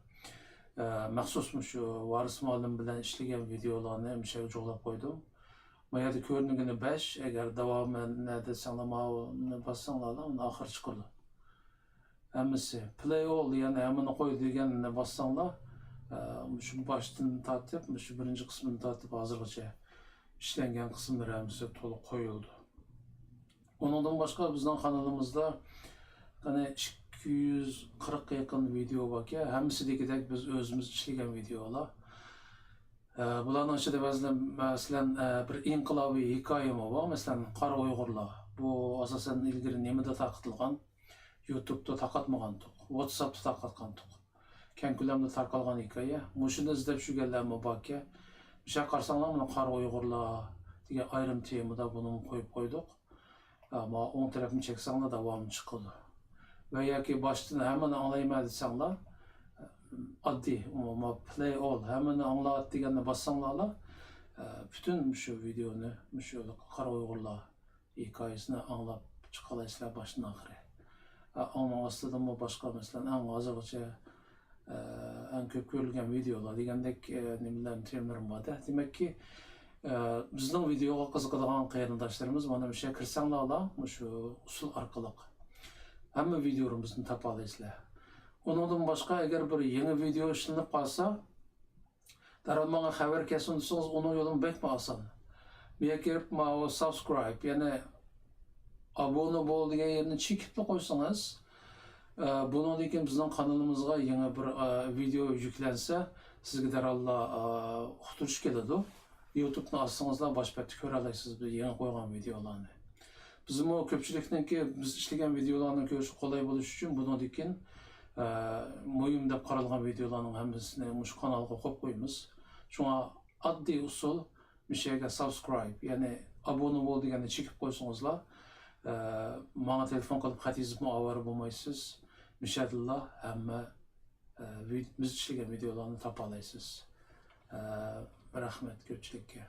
maxsus şu Varis Muallim bilen işlegen videolarını müşahede jo'lab qo'ydim. Bu yerda ko'rinigini 5, agar davomini desanglar bassanglar uni oxir chiqadi. Hammasi play all yani hammani qo'y deganini bassanglar şu baştan tartib, şu birinci kısmını tartib hozirgacha işlengen kısımları hammasi to'liq qo'yildi. Ondan başka bizden kanalımızda hani 240 yakın video var ki hammasidagidek biz özümüz işlegan videolar. Bularning ichida masalan bir inqilobiy hikoyam var. Masalan Qora Uyg'urlar. Bu asosan ilgari nimada tarqatilgan? YouTube'da tarqatmagandik. WhatsApp'da tarqatgandik. Keng ko'lamda tarqalgan hikoya. Mushuni izlab shurganlarmi borki, o'sha qarsanglar mana Qora Uyg'urlar degan ayrim temada buni qo'yib qo'ydik. Ama o'ng tarafini cheksanglar davomi chiqadi. Va yoki boshdan hammani anglayman desanglar, oddiy play all hammani anglat deganni bassanglar, bütün şu videoni, şu Qora Uyg'urlar hikoyasini anglab chiqalasizlar boshdan oxiri. Onun aslında başka mesela en hozirgacha en ko'p ko'rilgan videolar degandek nimalar terminlerim var. Demek ki bizning videoga qiziqadigan qarindoshlarimiz mana bu yerga kirsanglar, şu usul orqali hamma videolarimizni topa olasizlar. Ondan başka agar bir yangi video ishlanib qolsa, darhol menga xabar kelsin desangiz, onun yo'lini bekma oson. Bu yerga kirib, subscribe, ya'ni abone bo'l degan yerni chekib qo'ysangiz, bundan keyin bizning kanalımızga yangi bir video yüklense, sizga darhol uqtirish keladi. YouTube'ni açsangızlar başpatda ko'ra olasiz biz yangi qo'ygan videolarni. Bizim o köpçülükdeki biz işleyen videolarni ko'rish qolay bo'lishi uchun bundan keyin muhim deb qaralgan videolarning hammasini shu kanalga qo'yib qo'yamiz. Shunga oddiy usul mishaga subscribe, ya'ni abone bo'l deganni chekib qo'ysangizlar, menga telefon qilib xat yozib ovora bo'lmaysiz. Mishadillah hamma biz işleyen videolarni topa olasiz. Rahmat ko'pchilikka.